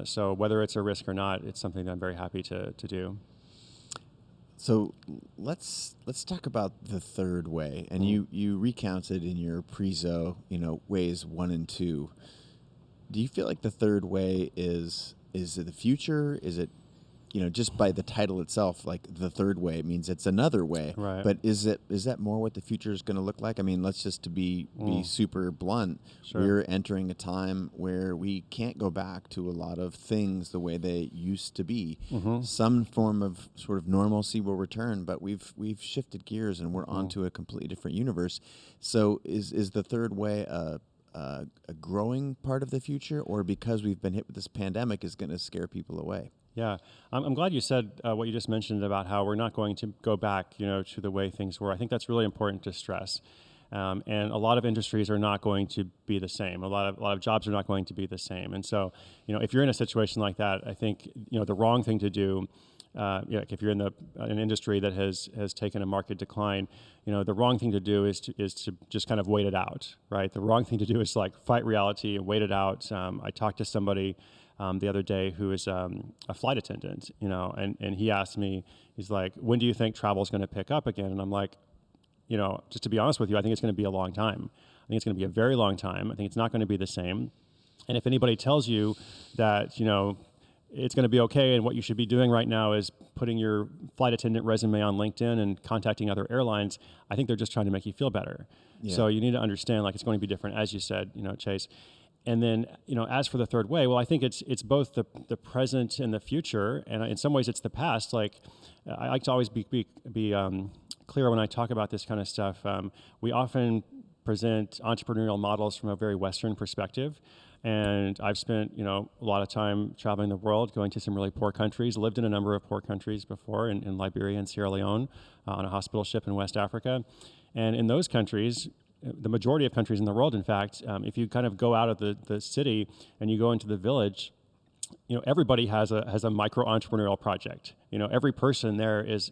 So whether it's a risk or not, it's something that I'm very happy to do. So let's talk about the third way, and you recounted in your prezo, ways 1 and 2. Do you feel like the third way is it the future? Is it just by the title itself, like the third way, it means it's another way. Right. But is that more what the future is going to look like? I mean, let's just to be super blunt. Sure. We're entering a time where we can't go back to a lot of things the way they used to be. Some form of sort of normalcy will return, but we've shifted gears and we're onto a completely different universe. So is the third way a growing part of the future, or because we've been hit with this pandemic is going to scare people away? Yeah, I'm glad you said what you just mentioned about how we're not going to go back, to the way things were. I think that's really important to stress. And a lot of industries are not going to be the same. A lot of jobs are not going to be the same. And so, if you're in a situation like that, I think the wrong thing to do. If you're in an industry that has taken a market decline, the wrong thing to do is to just kind of wait it out, right? The wrong thing to do is like fight reality and wait it out. I talked to somebody the other day who is a flight attendant, and he asked me, he's like, when do you think travel is going to pick up again? And I'm like, just to be honest with you, I think it's going to be a long time. I think it's going to be a very long time. I think it's not going to be the same. And if anybody tells you that, it's going to be okay and what you should be doing right now is putting your flight attendant resume on LinkedIn and contacting other airlines, I think they're just trying to make you feel better. Yeah. So you need to understand, like, it's going to be different, as you said, Chase. And then, as for the third way, well, I think it's both the present and the future, and in some ways it's the past. Like, I like to always be clear when I talk about this kind of stuff. We often present entrepreneurial models from a very Western perspective, and I've spent a lot of time traveling the world, going to some really poor countries. Lived in a number of poor countries before, in Liberia and Sierra Leone, on a hospital ship in West Africa, and in those countries, the majority of countries in the world, in fact, if you kind of go out of the city and you go into the village, everybody has a micro entrepreneurial project. Every person there is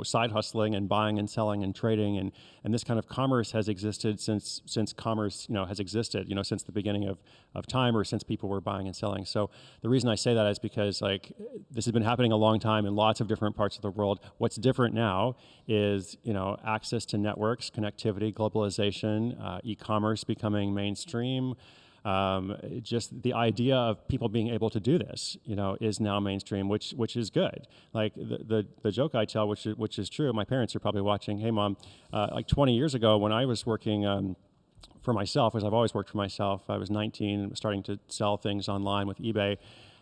side hustling and buying and selling and trading, and this kind of commerce has existed since commerce has existed, since the beginning of time, or since people were buying and selling. So the reason I say that is because this has been happening a long time in lots of different parts of the world. What's different now is access to networks, connectivity, globalization, e-commerce becoming mainstream. Just the idea of people being able to do this, is now mainstream, which is good. Like the joke I tell, which is true. My parents are probably watching. Hey, Mom, 20 years ago when I was working for myself, as I've always worked for myself, I was 19 and was starting to sell things online with eBay.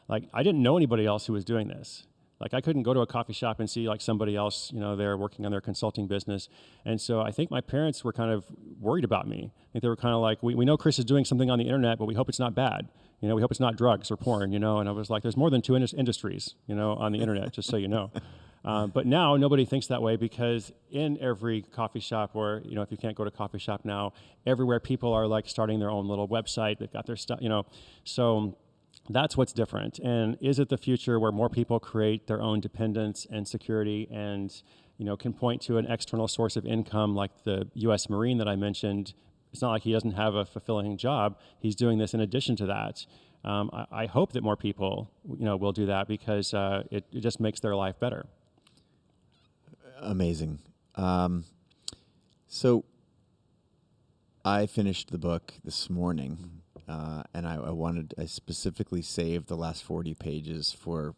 I didn't know anybody else who was doing this. I couldn't go to a coffee shop and see somebody else, there working on their consulting business. And so I think my parents were kind of worried about me. I think they were kind of like, we know Chris is doing something on the internet, but we hope it's not bad. We hope it's not drugs or porn, And I was like, there's more than two industries, on the internet, just so you know. But now nobody thinks that way, because in every coffee shop, or, if you can't go to a coffee shop now, everywhere people are starting their own little website. They've got their stuff, so that's what's different. And is it the future where more people create their own dependence and security and, can point to an external source of income like the U.S. Marine that I mentioned? It's not like he doesn't have a fulfilling job. He's doing this in addition to that. I hope that more people, will do that, because it just makes their life better. Amazing. So I finished the book this morning. And I specifically saved the last 40 pages for,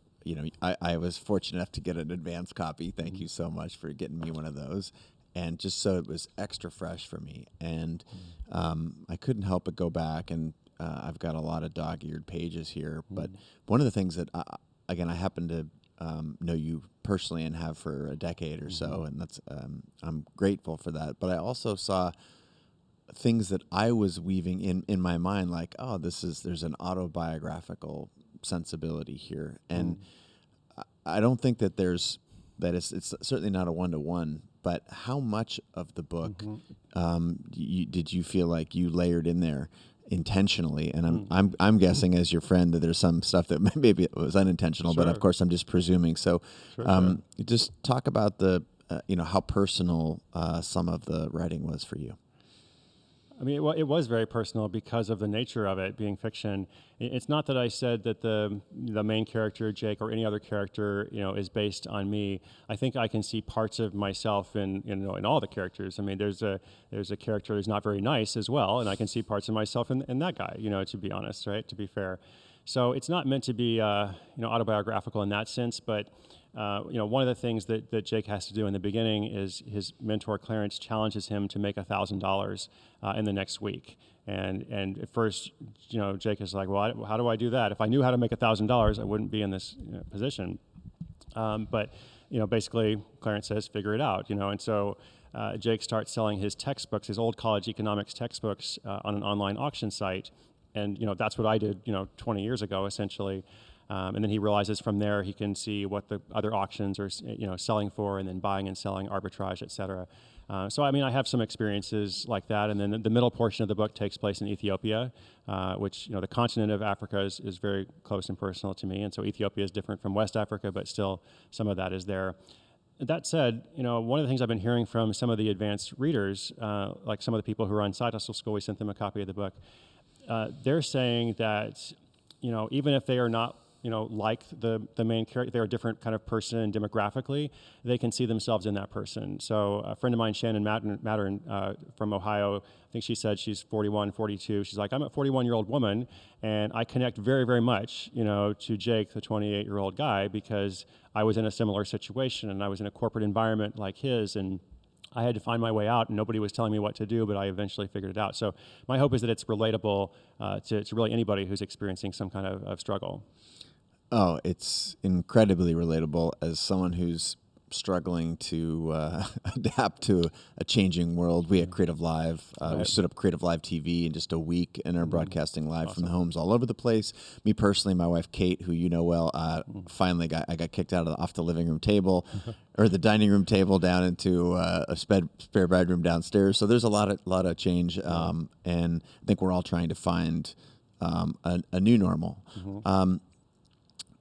I was fortunate enough to get an advanced copy. Thank you so much for getting me one of those. And just so it was extra fresh for me. And I couldn't help but go back, and I've got a lot of dog-eared pages here. But one of the things that, I happen to know you personally and have for a decade or so, and that's I'm grateful for that. But I also saw things that I was weaving in my mind, like, there's an autobiographical sensibility here, and I don't think that it's certainly not a one-to-one. But how much of the book did you feel like you layered in there intentionally? And I'm guessing, as your friend, that there's some stuff that maybe it was unintentional, but of course I'm just presuming. So just talk about the how personal some of the writing was for you. I mean, it was very personal because of the nature of it being fiction. It's not that I said that the main character, Jake, or any other character, is based on me. I think I can see parts of myself in all the characters. I mean, there's a character who's not very nice as well, and I can see parts of myself in that guy, to be honest, right? To be fair. So it's not meant to be, autobiographical in that sense, but one of the things that Jake has to do in the beginning is his mentor Clarence challenges him to make $1,000 in the next week. And at first, Jake is like, well, how do I do that? If I knew how to make $1,000, I wouldn't be in this position. But basically, Clarence says, figure it out. And so Jake starts selling his textbooks, his old college economics textbooks, on an online auction site. And that's what I did 20 years ago, essentially. And then he realizes from there he can see what the other auctions are selling for, and then buying and selling, arbitrage, et cetera. So I mean, I have some experiences like that. And then the middle portion of the book takes place in Ethiopia, which the continent of Africa is very close and personal to me. And so Ethiopia is different from West Africa, but still some of that is there. That said, one of the things I've been hearing from some of the advanced readers, like some of the people who are on Side Hustle School, we sent them a copy of the book. They're saying that even if they are not like the main character, they're a different kind of person demographically, they can see themselves in that person. So a friend of mine, Shannon Mattern from Ohio, I think she said she's 41, 42. She's like, I'm a 41-year-old woman, and I connect very, very much, to Jake, the 28-year-old guy, because I was in a similar situation, and I was in a corporate environment like his, and I had to find my way out, and nobody was telling me what to do, but I eventually figured it out. So my hope is that it's relatable to really anybody who's experiencing some kind of struggle. Oh, it's incredibly relatable as someone who's struggling to adapt to a changing world. We at Creative Live, we stood up Creative Live TV in just a week and are broadcasting live from the homes all over the place. Me personally, my wife Kate, who you know well, finally I got kicked off the living room table or the dining room table down into a spare bedroom downstairs. So there's a lot of change, and I think we're all trying to find a new normal.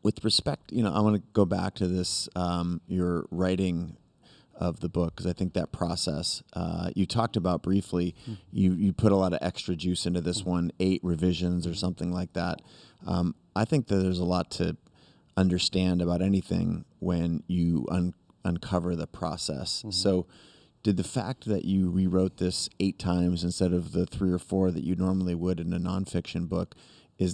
with respect, I want to go back to this, your writing of the book, because I think that process you talked about briefly, you put a lot of extra juice into this one, 8 revisions or something like that. I think that there's a lot to understand about anything when you uncover the process. So did the fact that you rewrote this 8 times instead of the 3 or 4 that you normally would in a nonfiction book,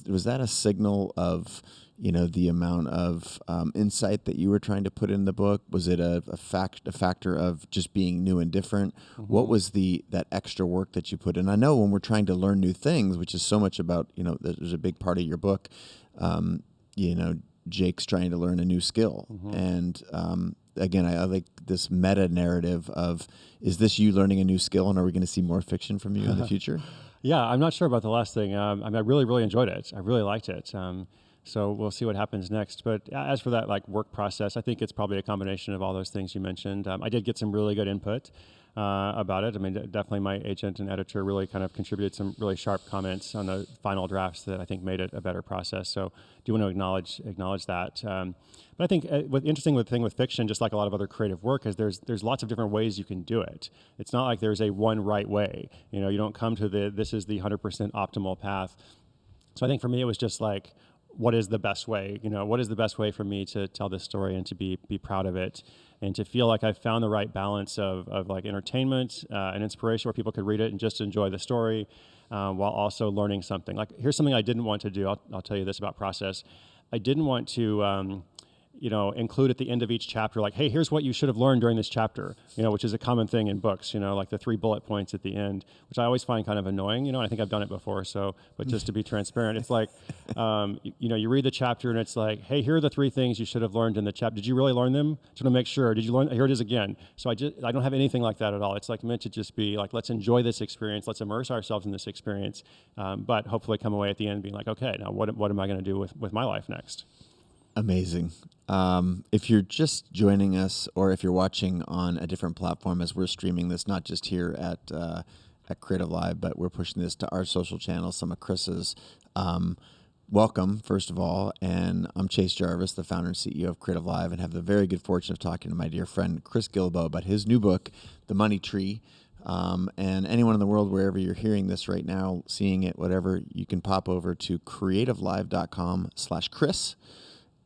was that a signal of the amount of insight that you were trying to put in the book? Was it a factor of just being new and different? What was that extra work that you put in? I know when we're trying to learn new things, which is so much about, there's a big part of your book, Jake's trying to learn a new skill. And again, I like this meta narrative of, is this you learning a new skill, and are we going to see more fiction from you in the future? Yeah, I'm not sure about the last thing. I really, really enjoyed it. I really liked it. So we'll see what happens next. But as for that work process, I think it's probably a combination of all those things you mentioned. I did get some really good input about it. I mean, definitely my agent and editor really kind of contributed some really sharp comments on the final drafts that I think made it a better process. So do want to acknowledge that. But I think the interesting thing with fiction, just like a lot of other creative work, is there's lots of different ways you can do it. It's not like there's a one right way. You don't come to this is the 100% optimal path. So I think for me, it was just like, what is the best way? What is the best way for me to tell this story and to be proud of it, and to feel like I've found the right balance of entertainment and inspiration, where people could read it and just enjoy the story, while also learning something. Here's something I didn't want to do. I'll tell you this about process. I didn't want to include at the end of each chapter, hey, here's what you should have learned during this chapter, which is a common thing in books, like the 3 bullet points at the end, which I always find kind of annoying, and I think I've done it before. But just to be transparent, it's like, you read the chapter and it's like, hey, here are the 3 things you should have learned in the chapter. Did you really learn them? Just want to make sure. Did you learn? Here it is again. So I don't have anything like that at all. It's meant to just be let's enjoy this experience. Let's immerse ourselves in this experience. But hopefully come away at the end being like, okay, now what am I going to do with my life next? Amazing. If you're just joining us, or if you're watching on a different platform, as we're streaming this, not just here at Creative Live, but we're pushing this to our social channels, some of Chris's. Welcome, first of all, and I'm Chase Jarvis, the founder and CEO of Creative Live, and have the very good fortune of talking to my dear friend Chris Guillebeau about his new book, The Money Tree. And anyone in the world, wherever you're hearing this right now, seeing it, whatever, you can pop over to creativelive.com/Chris.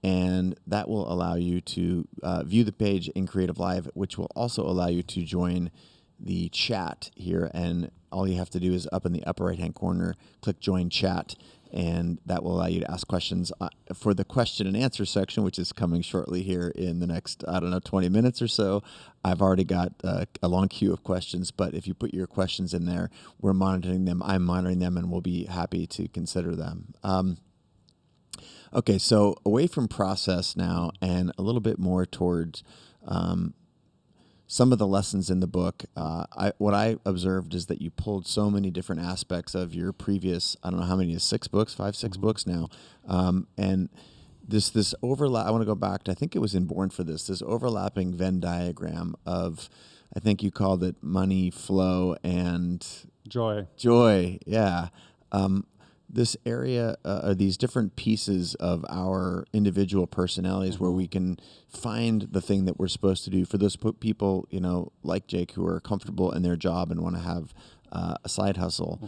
And that will allow you to view the page in Creative Live, which will also allow you to join the chat here. And all you have to do is up in the upper right-hand corner, click Join Chat, and that will allow you to ask questions for the question and answer section, which is coming shortly here in the next, 20 minutes or so. I've already got a long queue of questions, but if you put your questions in there, we're monitoring them. I'm monitoring them, and we'll be happy to consider them. Okay, so away from process now, and a little bit more towards some of the lessons in the book. What I observed is that you pulled so many different aspects of your previous, I don't know how many, 6 books, 5-6 books now, and this overlap. I want to go back to, I think it was in Born for this overlapping Venn diagram of, I think you called it money, flow, and Joy. Yeah. This area, these different pieces of our individual personalities, where we can find the thing that we're supposed to do. For those people, like Jake, who are comfortable in their job and want to have a side hustle.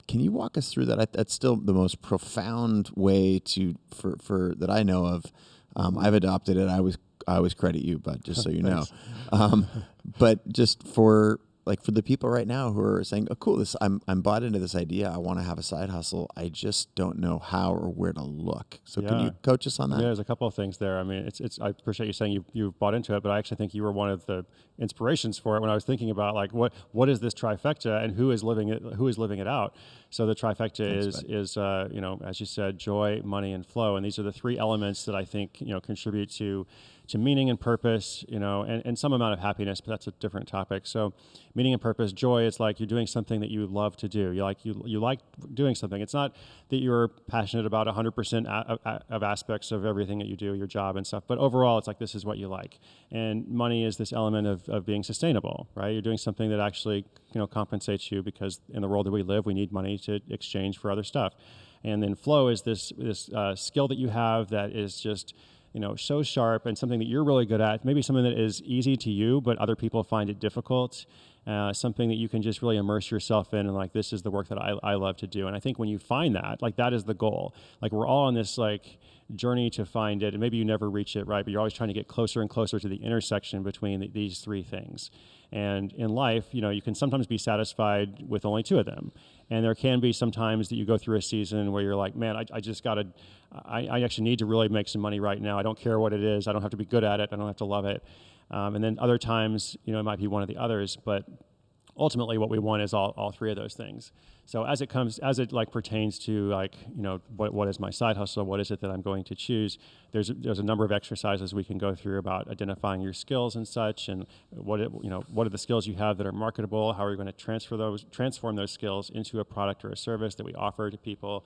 Can you walk us through that? That's still the most profound way for that I know of. I've adopted it. I always credit you, but just so you know. But just for the people right now who are saying, "Oh, cool! I'm bought into this idea. I want to have a side hustle. I just don't know how or where to look." So, can you coach us on that? Yeah, there's a couple of things there. I mean, it's. I appreciate you saying you bought into it, but I actually think you were one of the inspirations for it when I was thinking about what is this trifecta and who is living it out. So the trifecta is as you said, joy, money, and flow, and these are the 3 elements that I think contribute to meaning and purpose, and some amount of happiness, but that's a different topic. So meaning and purpose, joy, it's like you're doing something that you love to do. You like doing something. It's not that you're passionate about 100% of aspects of everything that you do, your job and stuff, but overall it's like this is what you like. And money is this element of being sustainable, right? You're doing something that actually compensates you, because in the world that we live, we need money to exchange for other stuff. And then flow is this skill that you have that is just so sharp and something that you're really good at. Maybe something that is easy to you, but other people find it difficult. Something that you can just really immerse yourself in, and like, this is the work that I love to do. And I think when you find that, like, that is the goal. Like, we're all on this like journey to find it, and maybe you never reach it, right? But you're always trying to get closer and closer to the intersection between these three things. And in life, you can sometimes be satisfied with only two of them. And there can be some times that you go through a season where you're like, man, I actually need to really make some money right now. I don't care what it is. I don't have to be good at it. I don't have to love it. And then other times, it might be one of the others, but ultimately what we want is all three of those things. So as it like pertains to like, what is my side hustle? What is it that I'm going to choose? There's a number of exercises we can go through about identifying your skills and such, and what are the skills you have that are marketable? How are you going to transform those skills into a product or a service that we offer to people?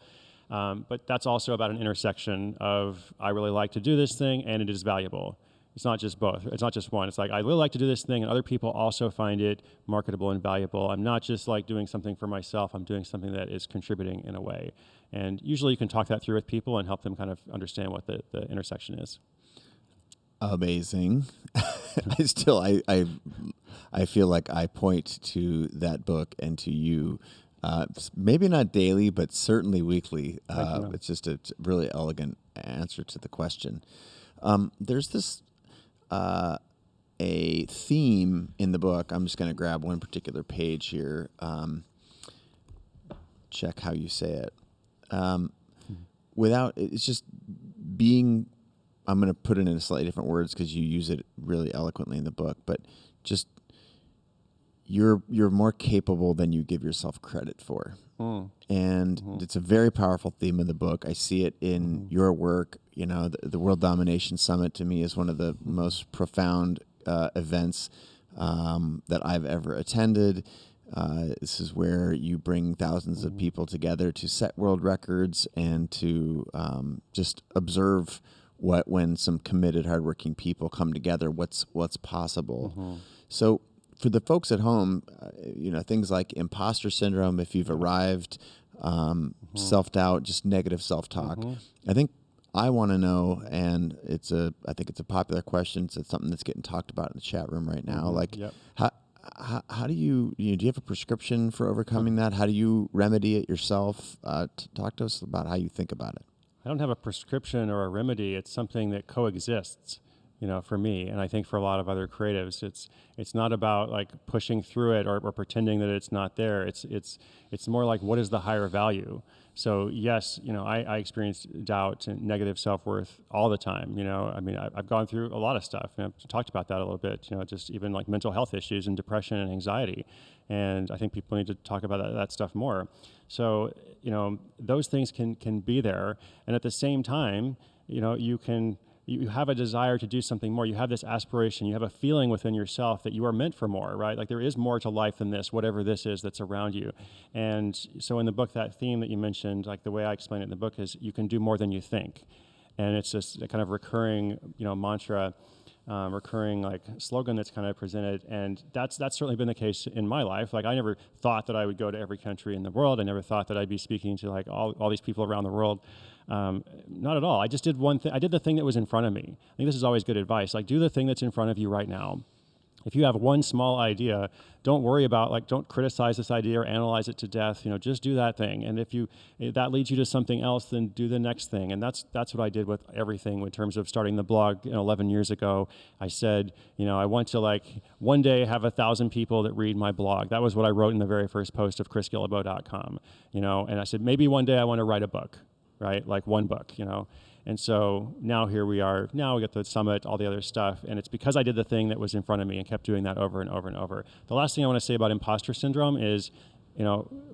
But that's also about an intersection of, I really like to do this thing and it is valuable. It's not just both. It's not just one. It's like, I really like to do this thing and other people also find it marketable and valuable. I'm not just like doing something for myself. I'm doing something that is contributing in a way. And usually you can talk that through with people and help them kind of understand what the intersection is. Amazing. I feel like I point to that book and to you, maybe not daily, but certainly weekly. It's just a really elegant answer to the question. There's this a theme in the book. I'm just going to grab one particular page here. Check how you say it. It's just being, I'm going to put it in slightly different words because you use it really eloquently in the book, but just you're more capable than you give yourself credit for. And it's a very powerful theme in the book. I see it in your work. The World Domination Summit to me is one of the most profound events that I've ever attended. This is where you bring thousands of people together to set world records and to just observe when some committed, hardworking people come together, what's possible. So for the folks at home, things like imposter syndrome, if you've arrived, self-doubt, just negative self-talk. I think I want to know, and I think it's a popular question. It's something that's getting talked about in the chat room right now. Like, how do you do you have a prescription for overcoming that? How do you remedy it yourself? Talk to us about how you think about it. I don't have a prescription or a remedy. It's something that coexists, for me, and I think for a lot of other creatives. It's not about like pushing through it or pretending that it's not there. It's more like, what is the higher value? So yes, I experience doubt and negative self-worth all the time. I've gone through a lot of stuff. I've talked about that a little bit. Just even like mental health issues and depression and anxiety. And I think people need to talk about that stuff more. So those things can be there, and at the same time, you have a desire to do something more. You have this aspiration. You have a feeling within yourself that you are meant for more, right? Like, there is more to life than this, whatever this is that's around you. And so in the book, that theme that you mentioned, like the way I explain it in the book is, you can do more than you think. And it's just a kind of recurring, mantra, recurring like slogan that's kind of presented. And that's certainly been the case in my life. Like, I never thought that I would go to every country in the world. I never thought that I'd be speaking to like all these people around the world. Not at all. I just did one thing. I did the thing that was in front of me. I think this is always good advice. Like, do the thing that's in front of you right now. If you have one small idea, don't worry about, don't criticize this idea or analyze it to death. Just do that thing. And if that leads you to something else, then do the next thing. And that's what I did with everything in terms of starting the blog 11 years ago. I said, I want to one day have 1,000 people that read my blog. That was what I wrote in the very first post of chrisguillebeau.com. And I said, maybe one day I want to write a book, right? Like one book, And so now here we are. Now we got the summit, all the other stuff, and it's because I did the thing that was in front of me and kept doing that over and over and over. The last thing I want to say about imposter syndrome is,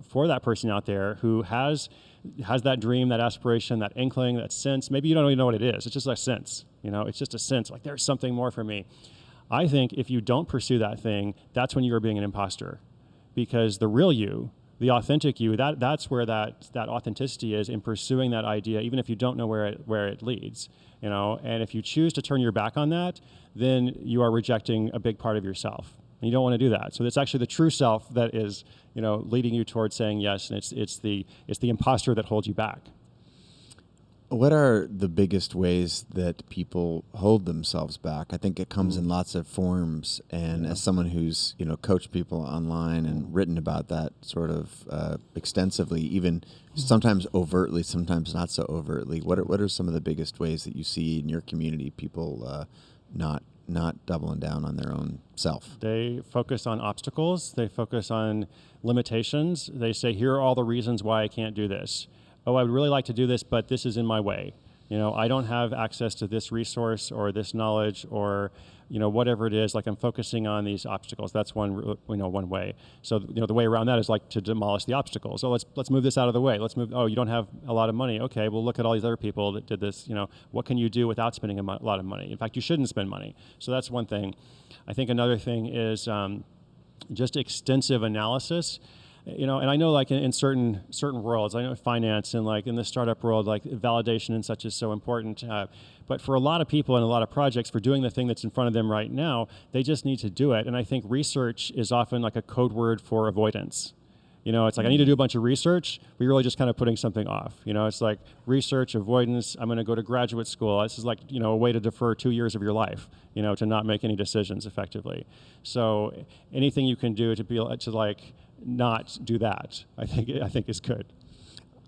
for that person out there who has that dream, that aspiration, that inkling, that sense, maybe you don't even know what it is. It's just a sense, it's just a sense, like there's something more for me. I think if you don't pursue that thing, that's when you are being an imposter, because the real you, the authentic you, that's where that authenticity is in pursuing that idea, even if you don't know where it leads, And if you choose to turn your back on that, then you are rejecting a big part of yourself. And you don't want to do that. So it's actually the true self that is, leading you towards saying yes, and it's the imposter that holds you back. What are the biggest ways that people hold themselves back? I think it comes in lots of forms. And as someone who's, coached people online and written about that sort of extensively, even sometimes overtly, sometimes not so overtly, what are some of the biggest ways that you see in your community people not doubling down on their own self? They focus on obstacles. They focus on limitations. They say, here are all the reasons why I can't do this. Oh, I would really like to do this, but this is in my way. I don't have access to this resource or this knowledge or, whatever it is. Like, I'm focusing on these obstacles. That's one way. So, the way around that is like to demolish the obstacles. So let's move this out of the way. Let's move. Oh, you don't have a lot of money. Okay, well, look at all these other people that did this. What can you do without spending a lot of money? In fact, you shouldn't spend money. So that's one thing. I think another thing is just extensive analysis. And I know, like, in certain worlds, I know finance and, like, in the startup world, like, validation and such is so important. But for a lot of people and a lot of projects, for doing the thing that's in front of them right now, they just need to do it. And I think research is often like a code word for avoidance. It's like, I need to do a bunch of research, but you're really just kind of putting something off. It's like research, avoidance. I'm going to go to graduate school. This is like, a way to defer 2 years of your life, to not make any decisions effectively. So anything you can do to not do that, I think is good.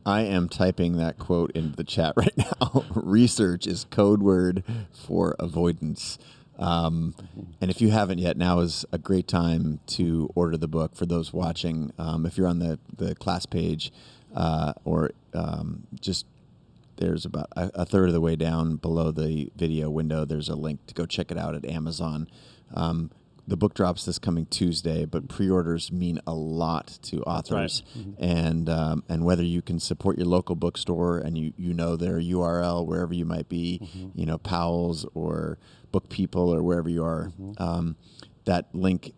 I am typing that quote into the chat right now. Research is code word for avoidance. And if you haven't yet, now is a great time to order the book for those watching. If you're on the class page or just there's about a third of the way down below the video window, there's a link to go check it out at Amazon. The book drops this coming Tuesday, but pre-orders mean a lot to authors. That's right. And whether you can support your local bookstore and you know their URL wherever you might be, Powell's or Book People or wherever you are, that link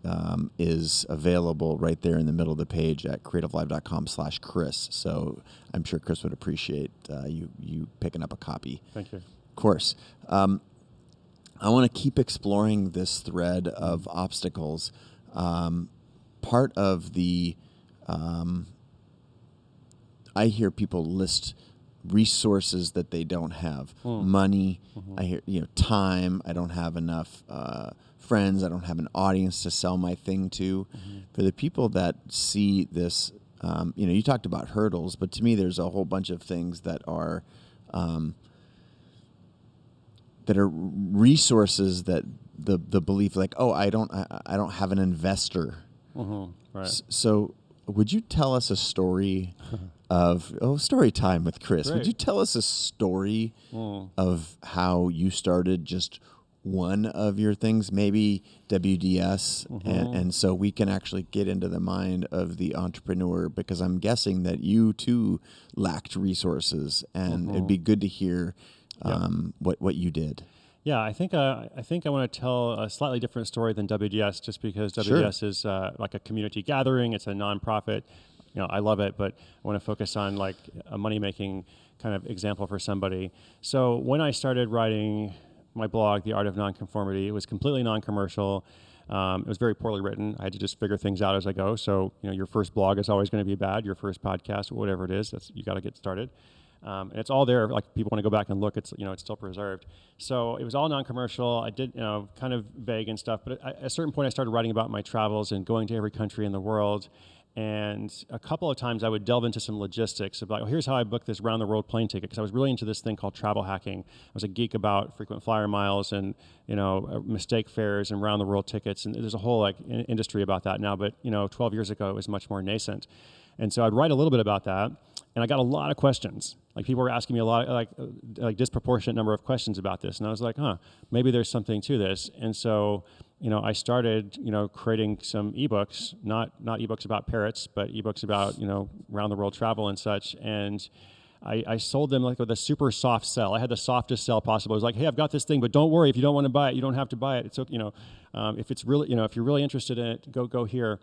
is available right there in the middle of the page at creativelive.com/Chris. So I'm sure Chris would appreciate you picking up a copy. Thank you. Of course. I want to keep exploring this thread of obstacles. Part of the, I hear people list resources that they don't have. Money, I hear, time, I don't have enough friends, I don't have an audience to sell my thing to. For the people that see this, you talked about hurdles, but to me there's a whole bunch of things that are resources that the belief, like, oh, I don't have an investor. Right. So would you tell us a story of story time with Chris? Great. Would you tell us a story of how you started just one of your things, maybe WDS, and so we can actually get into the mind of the entrepreneur, because I'm guessing that you too lacked resources, and it'd be good to hear what you did. Yeah, I think I want to tell a slightly different story than WDS, just because WDS is like a community gathering. It's a nonprofit. I love it, but I want to focus on like a money-making kind of example for somebody. So when I started writing my blog, The Art of Nonconformity, it was completely non-commercial. It was very poorly written. I had to just figure things out as I go. So your first blog is always going to be bad. Your first podcast, whatever it is, you got to get started. And it's all there. Like, people want to go back and look. It's it's still preserved. So it was all non-commercial. I did kind of vague and stuff. But at a certain point, I started writing about my travels and going to every country in the world. And a couple of times I would delve into some logistics of like, here's how I booked this round the world plane ticket, because I was really into this thing called travel hacking. I was a geek about frequent flyer miles and mistake fares and round the world tickets. And there's a whole industry about that now. But 12 years ago it was much more nascent. And so I'd write a little bit about that, and I got a lot of questions. Like, people were asking me a lot, like disproportionate number of questions about this, and I was like, maybe there's something to this. And so, I started, creating some ebooks, not ebooks about parrots, but ebooks about, around the world travel and such. And I sold them like with a super soft sell. I had the softest sell possible. I was like, hey, I've got this thing, but don't worry, if you don't want to buy it, you don't have to buy it. It's, if it's really, if you're really interested in it, go here.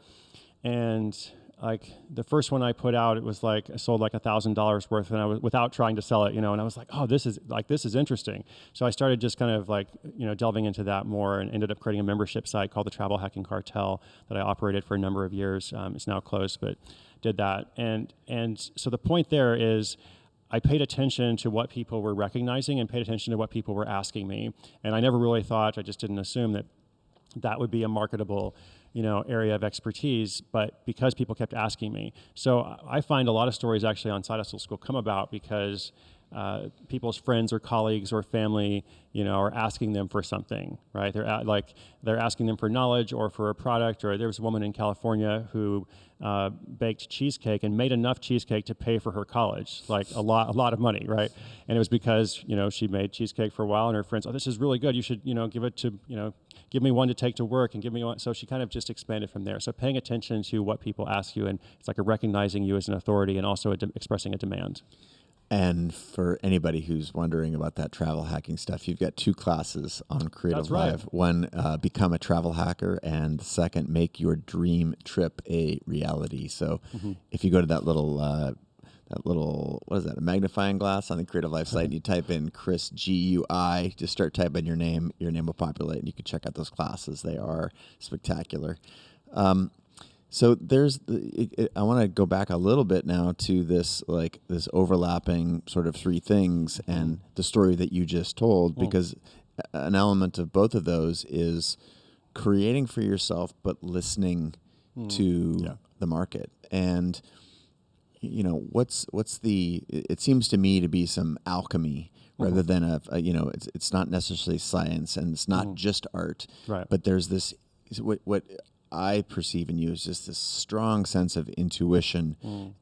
And like the first one I put out, it was like I sold like $1,000 worth, and I was without trying to sell it, and I was like, oh, this is interesting. So I started just kind of like delving into that more, and ended up creating a membership site called the Travel Hacking Cartel that I operated for a number of years. It's now closed, but did that, and so the point there is, I paid attention to what people were recognizing and paid attention to what people were asking me, and I never really thought, I just didn't assume that would be a marketable area of expertise, but because people kept asking me. So I find a lot of stories actually on Side Hustle School come about because people's friends or colleagues or family, are asking them for something, right? They're asking them for knowledge or for a product. Or there was a woman in California who baked cheesecake and made enough cheesecake to pay for her college, like a lot of money, right? And it was because she made cheesecake for a while, and her friends, oh, this is really good. You should give me one to take to work, and give me one. So she kind of just expanded from there. So paying attention to what people ask you, and it's like a recognizing you as an authority, and also expressing a demand. And for anybody who's wondering about that travel hacking stuff, you've got 2 classes on Creative That's right. Live. One, become a travel hacker, and the second, make your dream trip a reality. So if you go to that little, what is that, a magnifying glass on the Creative Live site, and you type in Chris, G-U-I, just start typing your name will populate, and you can check out those classes. They are spectacular. So I want to go back a little bit now to this overlapping sort of 3 things and the story that you just told, because an element of both of those is creating for yourself, but listening to the market. And, it seems to me to be some alchemy rather than it's not necessarily science, and it's not just art, right? But there's this, what I perceive in you is just this strong sense of intuition,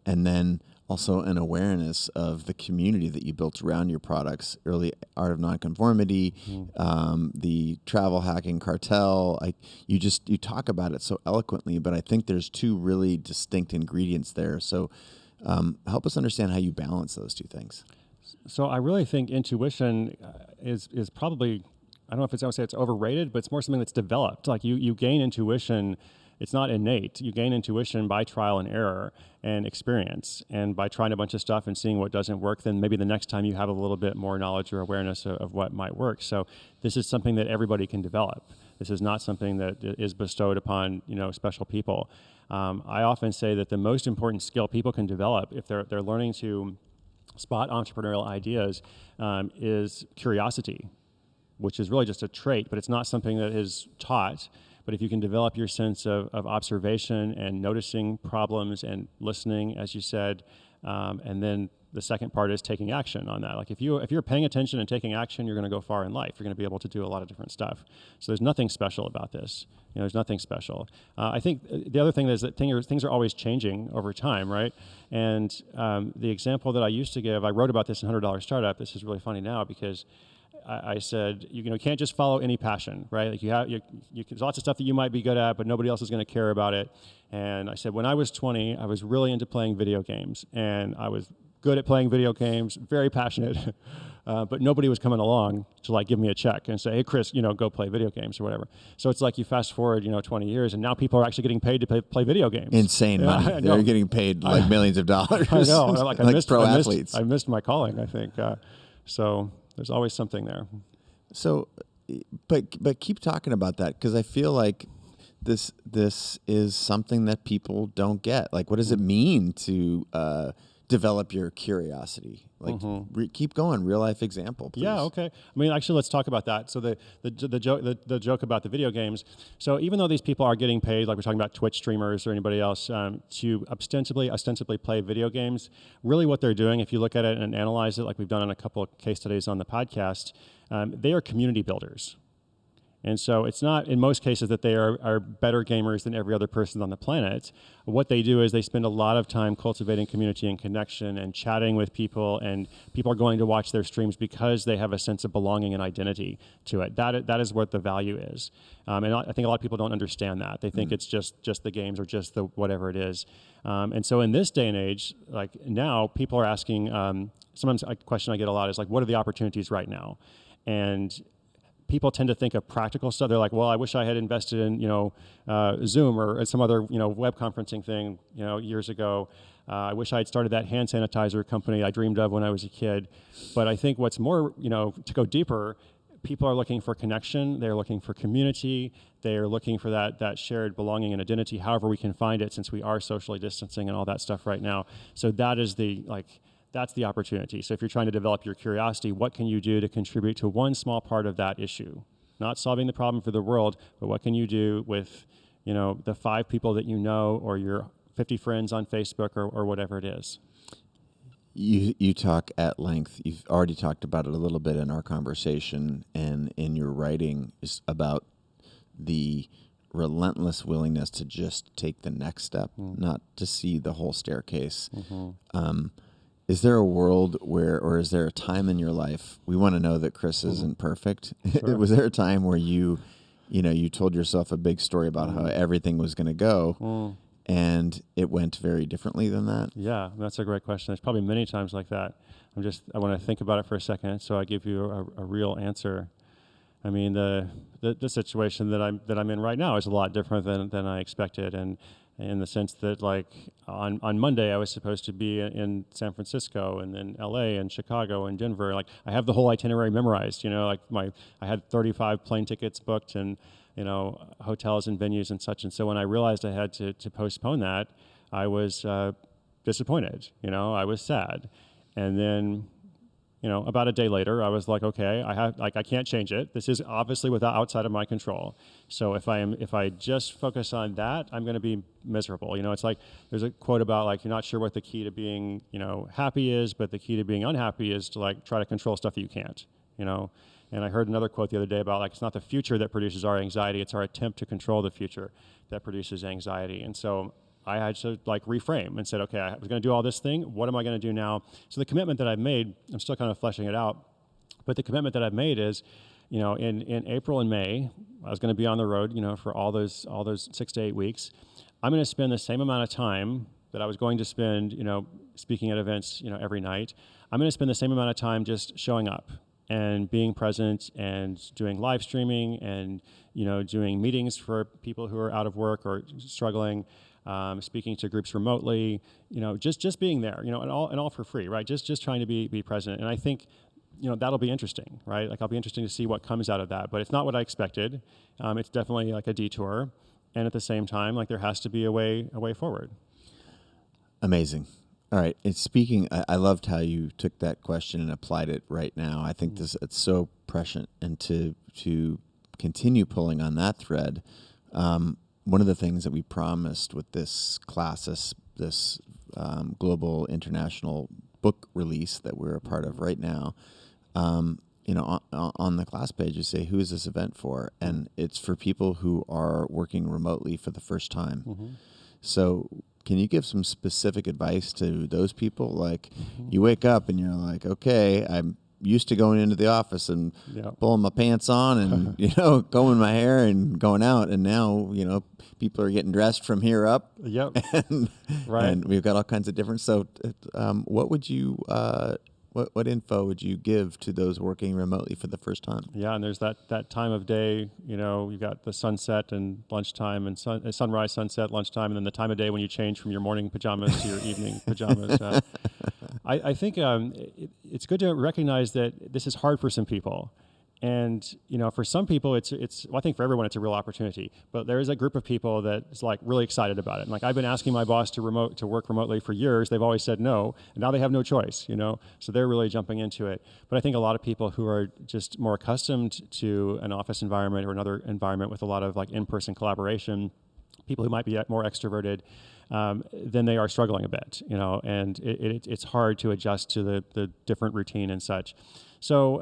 and then also an awareness of the community that you built around your products. Early Art of Nonconformity, the Travel Hacking Cartel. You talk about it so eloquently, but I think there's 2 really distinct ingredients there. So help us understand how you balance those 2 things. So I really think intuition is probably, I don't know if I would say it's overrated, but it's more something that's developed. Like you gain intuition, it's not innate. You gain intuition by trial and error and experience, and by trying a bunch of stuff and seeing what doesn't work. Then maybe the next time you have a little bit more knowledge or awareness of what might work. So this is something that everybody can develop. This is not something that is bestowed upon special people. I often say that the most important skill people can develop if they're learning to spot entrepreneurial ideas is curiosity, which is really just a trait, but it's not something that is taught. But if you can develop your sense of observation and noticing problems and listening, as you said, and then the second part is taking action on that. Like if you're paying attention and taking action, you're going to go far in life. You're going to be able to do a lot of different stuff. So there's nothing special about this. There's nothing special. I think the other thing is that things are always changing over time, right? And the example that I used to give, I wrote about this in $100 Startup. This is really funny now because I said, you can't just follow any passion, right? Like there's lots of stuff that you might be good at, but nobody else is going to care about it. And I said, when I was 20, I was really into playing video games, and I was good at playing video games, very passionate, but nobody was coming along to give me a check and say, hey, Chris, go play video games or whatever. So it's like you fast forward, 20 years, and now people are actually getting paid to play video games. Insane money. They're getting paid millions of dollars. I know. Athletes. I missed my calling, I think. So there's always something there. So, but keep talking about that, because I feel like this is something that people don't get. Like, what does it mean to develop your curiosity? Keep going. Real life example, please. Yeah. Okay. I mean, actually, let's talk about that. So the joke about the video games. So even though these people are getting paid, like we're talking about Twitch streamers or anybody else, to ostensibly play video games, really what they're doing, if you look at it and analyze it, like we've done on a couple of case studies on the podcast, they are community builders. And so it's not, in most cases, that they are better gamers than every other person on the planet. What they do is they spend a lot of time cultivating community and connection and chatting with people, and people are going to watch their streams because they have a sense of belonging and identity to it. That is what the value is. And I think a lot of people don't understand that. They think it's just the games or just the whatever it is. And so in this day and age, like now, people are asking, sometimes a question I get a lot is like, what are the opportunities right now? And people tend to think of practical stuff. They're like, well, I wish I had invested in, Zoom or some other, web conferencing thing, years ago. I wish I had started that hand sanitizer company I dreamed of when I was a kid. But I think what's more, to go deeper, people are looking for connection. They're looking for community. They're looking for that shared belonging and identity, however we can find it, since we are socially distancing and all that stuff right now. So that is that's the opportunity. So if you're trying to develop your curiosity, what can you do to contribute to one small part of that issue? Not solving the problem for the world, but what can you do with, the 5 people that you know, or your 50 friends on Facebook, or whatever it is. You talk at length. You've already talked about it a little bit in our conversation, and in your writing is about the relentless willingness to just take the next step, not to see the whole staircase. Is there a world where, or is there a time in your life? We want to know that Chris isn't perfect. Sure. Was there a time where you told yourself a big story about how everything was going to go, and it went very differently than that? Yeah, that's a great question. There's probably many times like that. I want to think about it for a second, so I give you a real answer. I mean, the situation that I'm in right now is a lot different than I expected, and in the sense that, like, on Monday I was supposed to be in San Francisco, and then LA and Chicago and Denver. Like, I have the whole itinerary memorized. I had 35 plane tickets booked, and hotels and venues and such. And so when I realized I had to postpone that, I was disappointed. I was sad. And then, about a day later, I was like, okay, I can't change it. This is obviously outside of my control. So if I just focus on that, I'm going to be miserable. It's like, there's a quote about, like, you're not sure what the key to being, happy is, but the key to being unhappy is to, like, try to control stuff that you can't. And I heard another quote the other day about, like, it's not the future that produces our anxiety, it's our attempt to control the future that produces anxiety. And so I had to, like, reframe and said, okay, I was going to do all this thing. What am I going to do now? So the commitment that I've made, I'm still kind of fleshing it out, but the commitment that I've made is, in April and May, I was going to be on the road, for all those 6 to 8 weeks. I'm going to spend the same amount of time that I was going to spend, speaking at events, every night. I'm going to spend the same amount of time just showing up and being present and doing live streaming and, doing meetings for people who are out of work or struggling, speaking to groups remotely, just being there, and all for free, right? Just trying to be present. And I think, that'll be interesting, right? Like, I'll be interesting to see what comes out of that, but it's not what I expected. It's definitely like a detour. And at the same time, like, there has to be a way forward. Amazing. All right. And speaking, I loved how you took that question and applied it right now. I think it's so prescient, and to continue pulling on that thread. One of the things that we promised with this class, this global international book release that we're a part of right now, on the class page, you say, who is this event for? And it's for people who are working remotely for the first time. So can you give some specific advice to those people? Like, you wake up and you're like, okay, I'm used to going into the office and pulling my pants on and, combing my hair and going out. And now, people are getting dressed from here up. Yep. And, right. And we've got all kinds of different. So what would you, what info would you give to those working remotely for the first time? Yeah, and there's that time of day, you've got the sunset and lunchtime, and sunrise, sunset, lunchtime, and then the time of day when you change from your morning pajamas to your evening pajamas. I think it's good to recognize that this is hard for some people. And, for some people, I think for everyone, it's a real opportunity. But there is a group of people that is, like, really excited about it. And, like, I've been asking my boss to work remotely for years. They've always said no, and now they have no choice, So they're really jumping into it. But I think a lot of people who are just more accustomed to an office environment or another environment with a lot of, like, in-person collaboration, people who might be more extroverted, then they are struggling a bit, and it's hard to adjust to the different routine and such. So,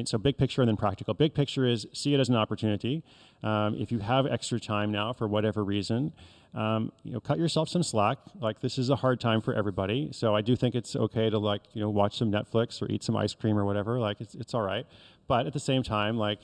so big picture and then practical. Big picture is see it as an opportunity. If you have extra time now for whatever reason, cut yourself some slack. Like, this is a hard time for everybody. So I do think it's okay to, like, watch some Netflix or eat some ice cream or whatever. Like, it's all right. But at the same time, like,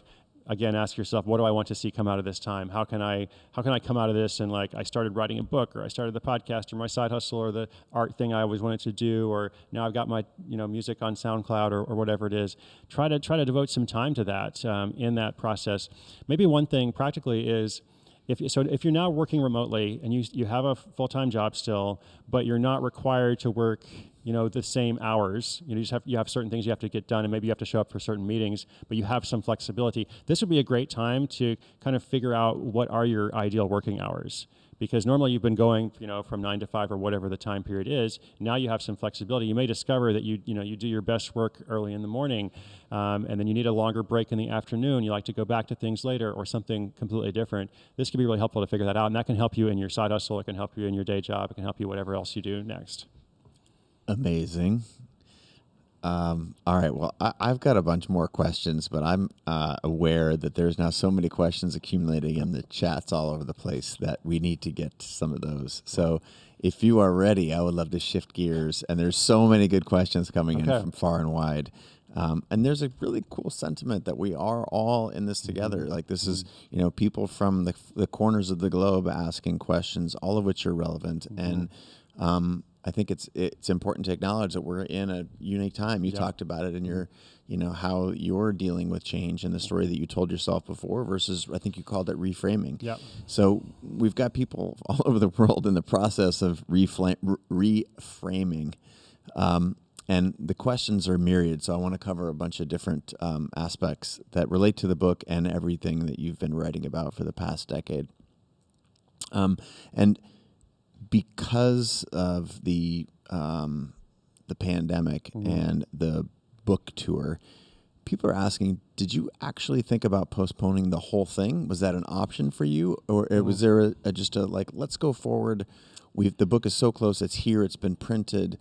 again, ask yourself, what do I want to see come out of this time? How can I come out of this and like I started writing a book, or I started the podcast, or my side hustle, or the art thing I always wanted to do, or now I've got my music on SoundCloud, or whatever it is. Try to devote some time to that in that process. Maybe one thing practically is, if you're now working remotely and you have a full-time job still, but you're not required to work the same hours, you have certain things you have to get done, and maybe you have to show up for certain meetings, but you have some flexibility. This would be a great time to kind of figure out what are your ideal working hours. Because normally you've been going, from 9 to 5 or whatever the time period is. Now you have some flexibility. You may discover that you do your best work early in the morning, and then you need a longer break in the afternoon. You like to go back to things later, or something completely different. This can be really helpful to figure that out, and that can help you in your side hustle. It can help you in your day job. It can help you whatever else you do next. Amazing. All right. Well, I've got a bunch more questions, but I'm aware that there's now so many questions accumulating in the chats all over the place that we need to get to some of those. So if you are ready, I would love to shift gears. And there's so many good questions coming in from far and wide. And there's a really cool sentiment that we are all in this together. Like this is, people from the corners of the globe asking questions, all of which are relevant. And I think it's important to acknowledge that we're in a unique time. You talked about it in your, how you're dealing with change and the story that you told yourself before versus, I think you called it reframing. Yep. So we've got people all over the world in the process of reframing. And the questions are myriad. So I want to cover a bunch of different aspects that relate to the book and everything that you've been writing about for the past decade. And because of the pandemic and the book tour, people are asking, did you actually think about postponing the whole thing? Was that an option for you? Or was there just a let's go forward. The book is so close. It's here. It's been printed.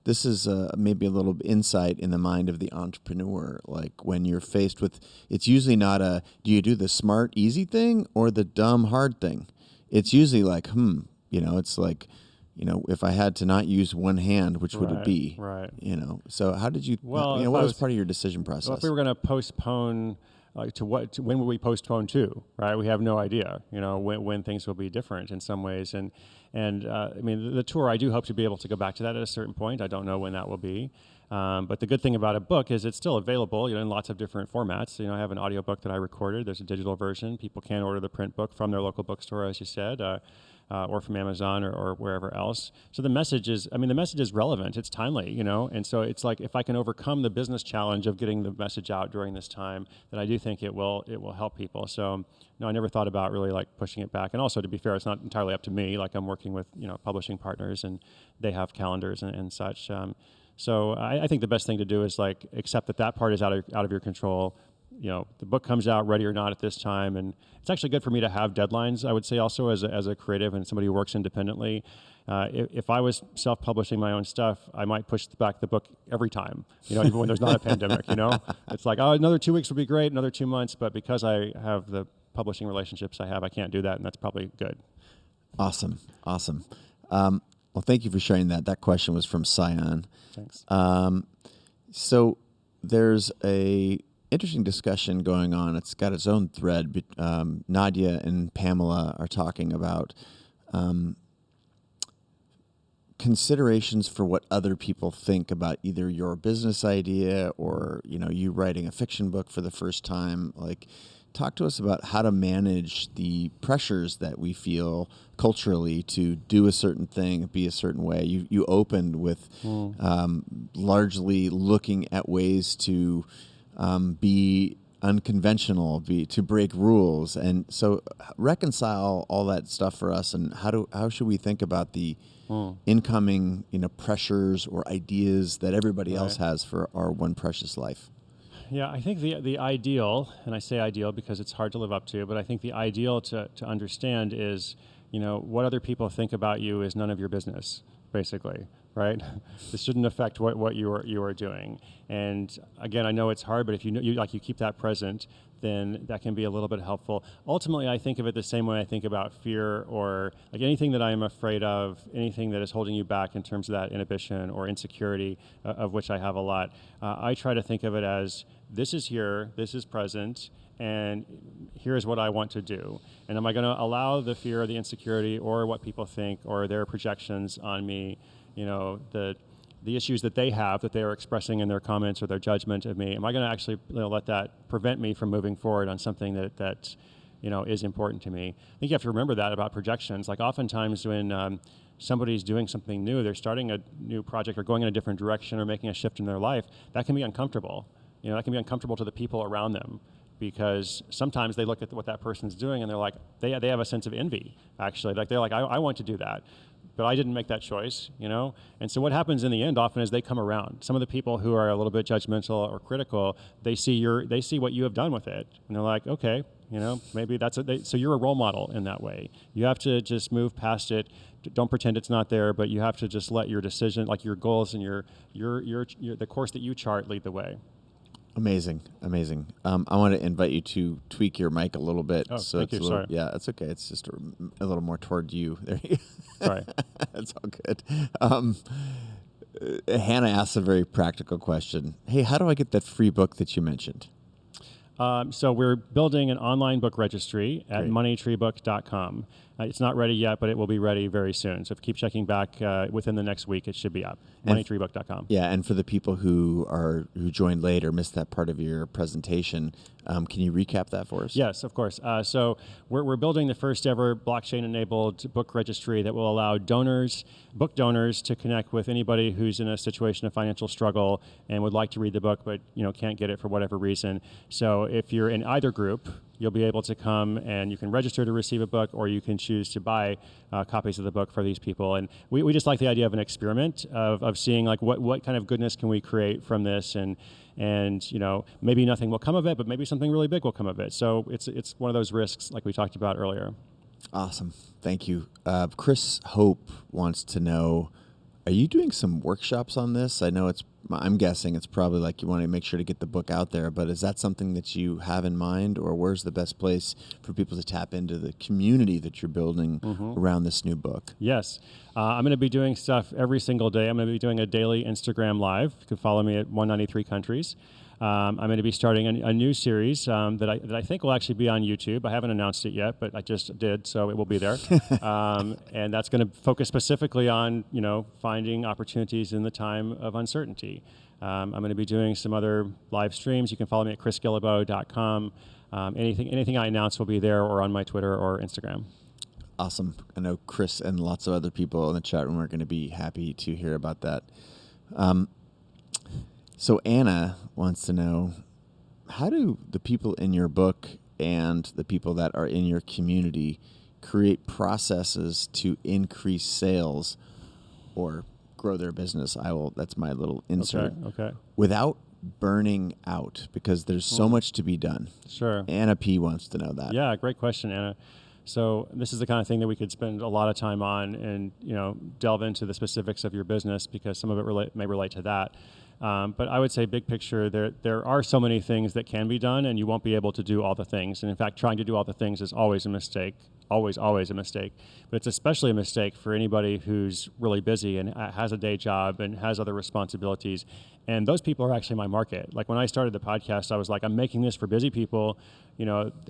This is maybe a little insight in the mind of the entrepreneur. Like when you're faced with, it's usually not do you do the smart, easy thing or the dumb, hard thing? It's usually like, it's like, if I had to not use one hand, which would it be? Right. So how did you, what was part of your decision process? Well, if we were going to postpone, when would we postpone to, right? We have no idea, when things will be different in some ways. And the tour, I do hope to be able to go back to that at a certain point. I don't know when that will be. But the good thing about a book is it's still available, in lots of different formats. I have an audiobook that I recorded. There's a digital version. People can order the print book from their local bookstore, as you said, or from Amazon or wherever else. So the message is relevant. It's timely, And so it's like if I can overcome the business challenge of getting the message out during this time, then I do think it will help people. So no, I never thought about really pushing it back. And also, to be fair, it's not entirely up to me. I'm working with publishing partners, and they have calendars and such. So I think the best thing to do is accept that part is out of your control. The book comes out ready or not at this time, and it's actually good for me to have deadlines. I would say also as a creative and somebody who works independently, if I was self-publishing my own stuff, I might push back the book every time. Even when there's not a pandemic. It's like, another 2 weeks would be great, another 2 months, but because I have the publishing relationships I can't do that, and that's probably good. Awesome. Well, thank you for sharing that. That question was from Sion. Thanks. So there's a interesting discussion going on. It's got its own thread. Nadia and Pamela are talking about considerations for what other people think about either your business idea or you writing a fiction book for the first time. Talk to us about how to manage the pressures that we feel culturally to do a certain thing, be a certain way. You opened with largely looking at ways to be unconventional, to break rules, and so reconcile all that stuff for us. And how should we think about the incoming pressures or ideas that everybody else has for our one precious life? Yeah, I think the ideal, and I say ideal because it's hard to live up to, but I think the ideal to understand is, what other people think about you is none of your business, basically, right? This shouldn't affect what you are doing. And again, I know it's hard, but if you keep that present, then that can be a little bit helpful. Ultimately, I think of it the same way I think about fear or anything that I am afraid of, anything that is holding you back in terms of that inhibition or insecurity, of which I have a lot. I try to think of it as this is here, this is present, and here's what I want to do. And am I going to allow the fear, the insecurity, or what people think, or their projections on me, the issues that they have that they are expressing in their comments or their judgment of me, am I going to actually let that prevent me from moving forward on something that is important to me? I think you have to remember that about projections. Like oftentimes when somebody's doing something new, they're starting a new project or going in a different direction or making a shift in their life, that can be uncomfortable. That can be uncomfortable to the people around them, because sometimes they look at what that person's doing and they're like, they have a sense of envy, actually. Like they're like, I want to do that, but I didn't make that choice, And so what happens in the end often is they come around. Some of the people who are a little bit judgmental or critical, they see what you have done with it, and they're like, okay, maybe so you're a role model in that way. You have to just move past it. Don't pretend it's not there, but you have to just let your decision, like your goals and your the course that you chart, lead the way. Amazing. I want to invite you to tweak your mic a little bit. Oh, so thank you. Sorry. Yeah, that's okay. It's just a little more toward you. There you go. Sorry. That's all good. Hannah asked a very practical question. Hey, how do I get that free book that you mentioned? So we're building an online book registry at moneytreebook.com. It's not ready yet, but it will be ready very soon. So keep checking back within the next week. It should be up. Moneytreebook.com. Yeah, and for the people who joined late or missed that part of your presentation, can you recap that for us? Yes, of course. So we're building the first ever blockchain-enabled book registry that will allow book donors, to connect with anybody who's in a situation of financial struggle and would like to read the book, but can't get it for whatever reason. So if you're in either group, you'll be able to come and you can register to receive a book, or you can choose to buy copies of the book for these people. And we just like the idea of an experiment of seeing like what kind of goodness can we create from this, and maybe nothing will come of it, but maybe something really big will come of it. So it's one of those risks like we talked about earlier. Awesome. Thank you. Chris Hope wants to know, are you doing some workshops on this? I'm guessing it's probably like you want to make sure to get the book out there, but is that something that you have in mind, or where's the best place for people to tap into the community that you're building around this new book? Yes. I'm going to be doing stuff every single day. I'm going to be doing a daily Instagram live. You can follow me at 193 Countries. I'm going to be starting a new series that I think will actually be on YouTube. I haven't announced it yet, but I just did, so it will be there. And that's going to focus specifically on finding opportunities in the time of uncertainty. I'm going to be doing some other live streams. You can follow me at chrisguillebeau.com. Anything I announce will be there, or on my Twitter or Instagram. Awesome. I know Chris and lots of other people in the chat room are going to be happy to hear about that. So Anna wants to know, how do the people in your book and the people that are in your community create processes to increase sales or grow their business? That's my little insert. Okay. Without burning out, because there's so much to be done. Sure. Anna P wants to know that. Yeah, great question, Anna. So this is the kind of thing that we could spend a lot of time on, and delve into the specifics of your business, because some of it may relate to that. But I would say big picture, there are so many things that can be done, and you won't be able to do all the things. And in fact, trying to do all the things is always a mistake, always a mistake. But it's especially a mistake for anybody who's really busy and has a day job and has other responsibilities. And those people are actually my market. Like when I started the podcast, I was like, I'm making this for busy people,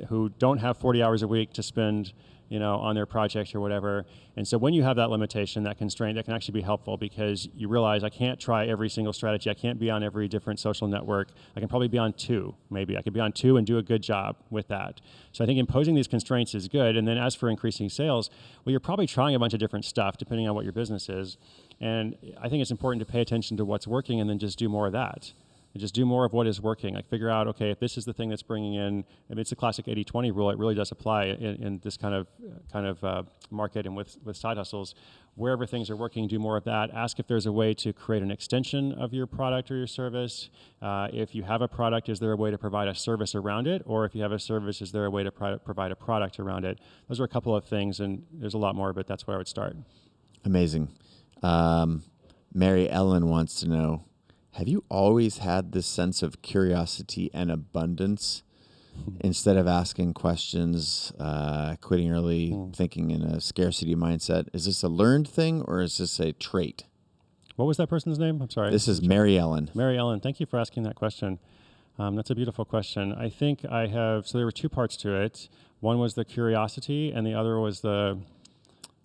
who don't have 40 hours a week to spend on their project or whatever. And so when you have that limitation, that constraint, that can actually be helpful, because you realize I can't try every single strategy. I can't be on every different social network. I can probably be on 2, maybe. I could be on 2 and do a good job with that. So I think imposing these constraints is good. And then as for increasing sales, well, you're probably trying a bunch of different stuff depending on what your business is. And I think it's important to pay attention to what's working and then just do more of that. And just do more of what is working. Like figure out, okay, if this is the thing that's bringing in, if it's a classic 80-20 rule, it really does apply in this kind of market and with side hustles. Wherever things are working, do more of that. Ask if there's a way to create an extension of your product or your service. If you have a product, is there a way to provide a service around it? Or if you have a service, is there a way to provide a product around it? Those are a couple of things, and there's a lot more, but that's where I would start. Amazing. Mary Ellen wants to know, have you always had this sense of curiosity and abundance instead of asking questions, quitting early, thinking in a scarcity mindset? Is this a learned thing, or is this a trait? What was that person's name? I'm sorry. This is Mary Ellen. Mary Ellen, thank you for asking that question. That's a beautiful question. I think I have, so there were two parts to it. One was the curiosity, and the other was the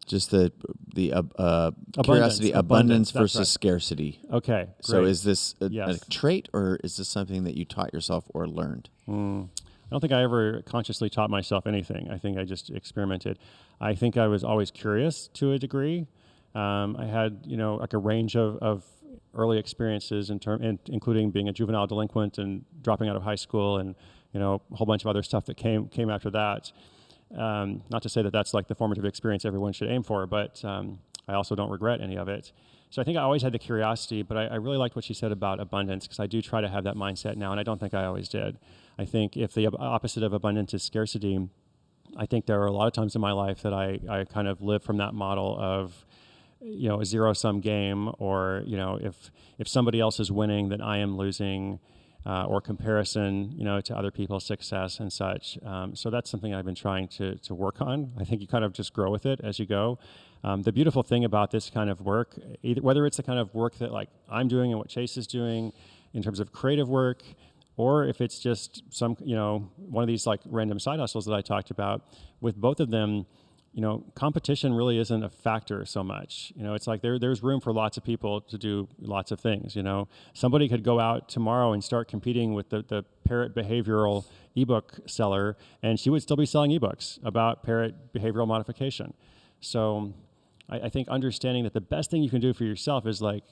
Just the curiosity, abundance. abundance That's versus right. scarcity. Okay, great. So is this a Yes. trait, or is this something that you taught yourself or learned? I don't think I ever consciously taught myself anything. I think I just experimented. I think I was always curious to a degree. I had, like a range of early experiences including being a juvenile delinquent and dropping out of high school, and a whole bunch of other stuff that came after that. Not to say that that's like the formative experience everyone should aim for, but I also don't regret any of it. So I think I always had the curiosity, but I really liked what she said about abundance, because I do try to have that mindset now, and I don't think I always did. I think if the opposite of abundance is scarcity, I think there are a lot of times in my life that I kind of live from that model of, a zero-sum game, or, if somebody else is winning, then I am losing, or comparison, to other people's success and such. So that's something I've been trying to work on. I think you kind of just grow with it as you go. The beautiful thing about this kind of work, whether it's the kind of work that like I'm doing and what Chase is doing in terms of creative work, or if it's just some, one of these like random side hustles that I talked about, with both of them, competition really isn't a factor so much. It's like there's room for lots of people to do lots of things. Somebody could go out tomorrow and start competing with the parrot behavioral ebook seller, and she would still be selling ebooks about parrot behavioral modification. So I think understanding that the best thing you can do for yourself is like,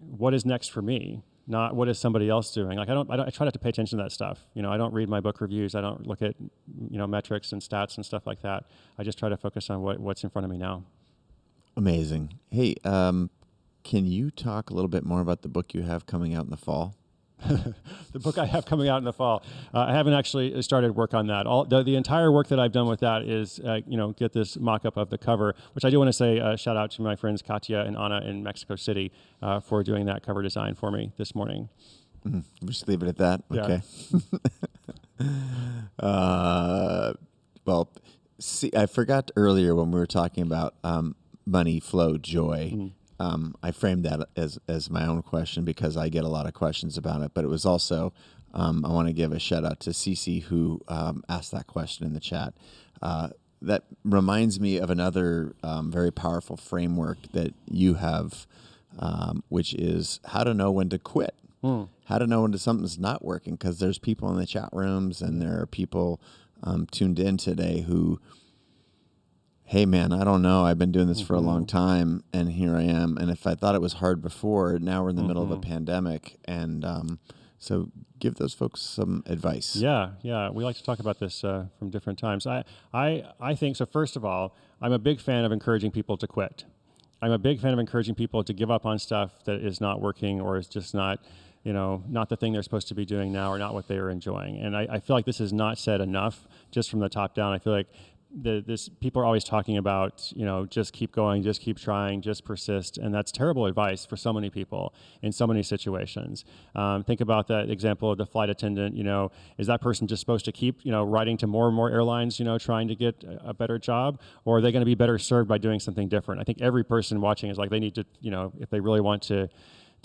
what is next for me? Not what is somebody else doing. Like I try not to pay attention to that stuff. I don't read my book reviews. I don't look at, metrics and stats and stuff like that. I just try to focus on what's in front of me now. Amazing. Hey, can you talk a little bit more about the book you have coming out in the fall? The book I have coming out in the fall. I haven't actually started work on that. The entire work that I've done with that is, get this mock-up of the cover, which I do want to say shout out to my friends Katya and Anna in Mexico City for doing that cover design for me this morning. We'll just leave it at that. Yeah. Okay. Well, see, I forgot earlier when we were talking about money, flow, joy. I framed that as my own question because I get a lot of questions about it. But it was also, I want to give a shout out to Cece who asked that question in the chat. That reminds me of another very powerful framework that you have, which is how to know when to quit. How to know when something's not working, because there's people in the chat rooms and there are people tuned in today who, hey man, I don't know. I've been doing this for a long time, and here I am. And if I thought it was hard before, now we're in the middle of a pandemic, and so give those folks some advice. Yeah. We like to talk about this from different times. I think so. First of all, I'm a big fan of encouraging people to quit. I'm a big fan of encouraging people to give up on stuff that is not working or is just not, not the thing they're supposed to be doing now, or not what they are enjoying. And I feel like this is not said enough just from the top down. I feel like people are always talking about, just keep going, just keep trying, just persist. And that's terrible advice for so many people in so many situations. Think about that example of the flight attendant. Is that person just supposed to keep, writing to more and more airlines, trying to get a better job? Or are they going to be better served by doing something different? I think every person watching is like, they need to, if they really want to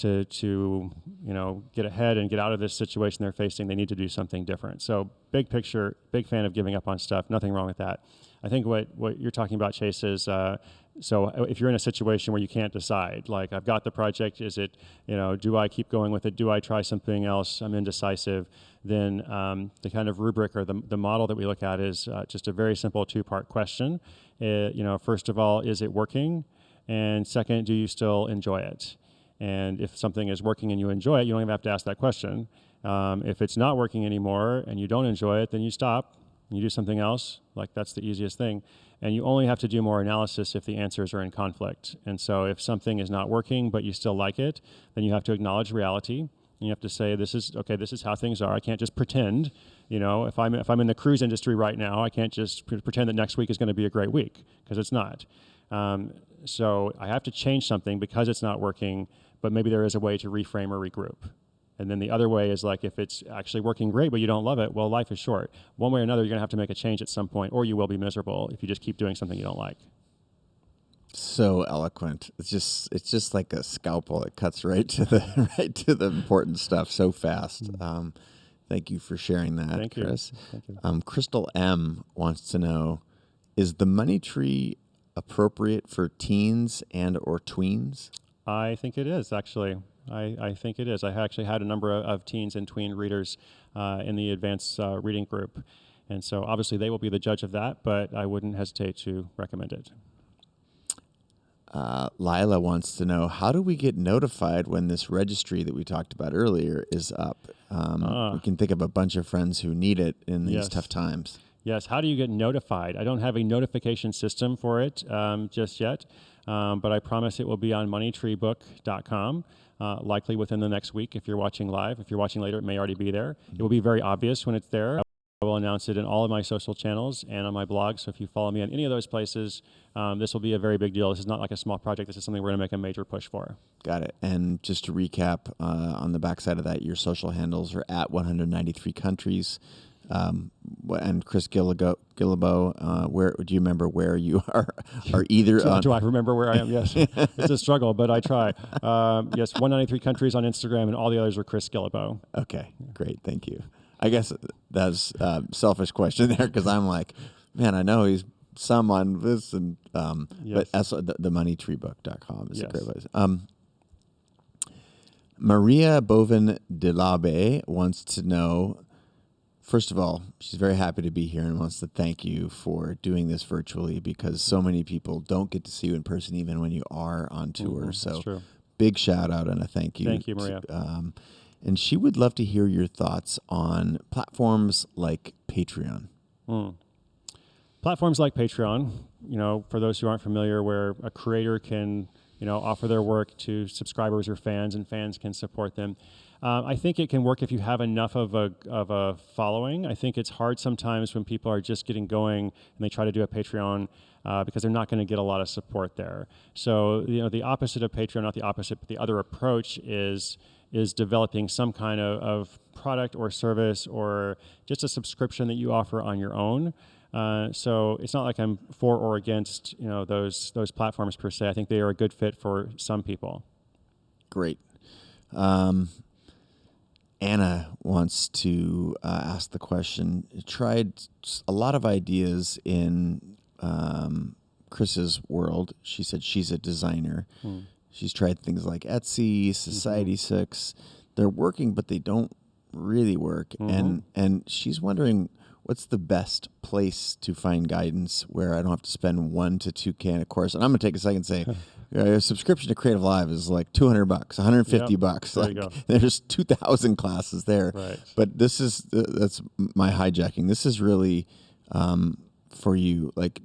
get ahead and get out of this situation they're facing, they need to do something different. So big picture, big fan of giving up on stuff. Nothing wrong with that. I think what you're talking about, Chase, is so if you're in a situation where you can't decide, like I've got the project, is it, do I keep going with it? Do I try something else? I'm indecisive. Then the kind of rubric or the model that we look at is just a very simple two-part question. First of all, is it working? And second, do you still enjoy it? And if something is working and you enjoy it, you don't even have to ask that question. If it's not working anymore and you don't enjoy it, then you stop and you do something else. Like, that's the easiest thing. And you only have to do more analysis if the answers are in conflict. And so if something is not working but you still like it, then you have to acknowledge reality. And you have to say, this is how things are. I can't just pretend. If I'm in the cruise industry right now, I can't just pretend that next week is going to be a great week, because it's not. So I have to change something because it's not working, but maybe there is a way to reframe or regroup. And then the other way is like, if it's actually working great, but you don't love it, well, life is short. One way or another, you're going to have to make a change at some point, or you will be miserable if you just keep doing something you don't like. So eloquent. It's just like a scalpel. It cuts right to the important stuff so fast. Thank you for sharing that, Thank you. Chris. Thank you. Crystal M wants to know, is the money tree appropriate for teens and or tweens? I think it is, actually. I think it is. I actually had a number of teens and tween readers in the advanced reading group. And so obviously they will be the judge of that, but I wouldn't hesitate to recommend it. Lila wants to know, how do we get notified when this registry that we talked about earlier is up? We can think of a bunch of friends who need it in these tough times. Yes. How do you get notified? I don't have a notification system for it just yet, but I promise it will be on moneytreebook.com, likely within the next week if you're watching live. If you're watching later, it may already be there. It will be very obvious when it's there. I will announce it in all of my social channels and on my blog. So if you follow me on any of those places, this will be a very big deal. This is not like a small project. This is something we're going to make a major push for. Got it. And just to recap, on the backside of that, your social handles are at 193 countries. And Chris Guillebeau, where do you remember where you are either? Do I remember where I am? Yes. It's a struggle, but I try. Yes, 193 countries on Instagram, and all the others are Chris Guillebeau. Okay, great. Thank you. I guess that's a selfish question there, because I'm like, man, I know he's some on this, and but also the moneytreebook.com is a great place. Maria Bovin de l'Abe wants to know, first of all, she's very happy to be here and wants to thank you for doing this virtually, because so many people don't get to see you in person even when you are on tour. So big shout out and a thank you. Thank you, Maria. And she would love to hear your thoughts on platforms like Patreon. Platforms like Patreon, for those who aren't familiar, where a creator can, offer their work to subscribers or fans, and fans can support them. I think it can work if you have enough of a following. I think it's hard sometimes when people are just getting going and they try to do a Patreon because they're not going to get a lot of support there. So, the opposite of Patreon, not the opposite, but the other approach is developing some kind of product or service or just a subscription that you offer on your own. So it's not like I'm for or against those platforms per se. I think they are a good fit for some people. Great. Anna wants to ask the question. Tried a lot of ideas in Chris's world. She said she's a designer. She's tried things like Etsy, Society6. They're working, but they don't really work. And she's wondering, what's the best place to find guidance where I don't have to spend $1 to $2K on a course? And I'm going to take a second and say, a subscription to Creative Live is like $200, $150. There like, you go. There's 2,000 classes there. Right. But this is that's my hijacking. This is really for you. Like,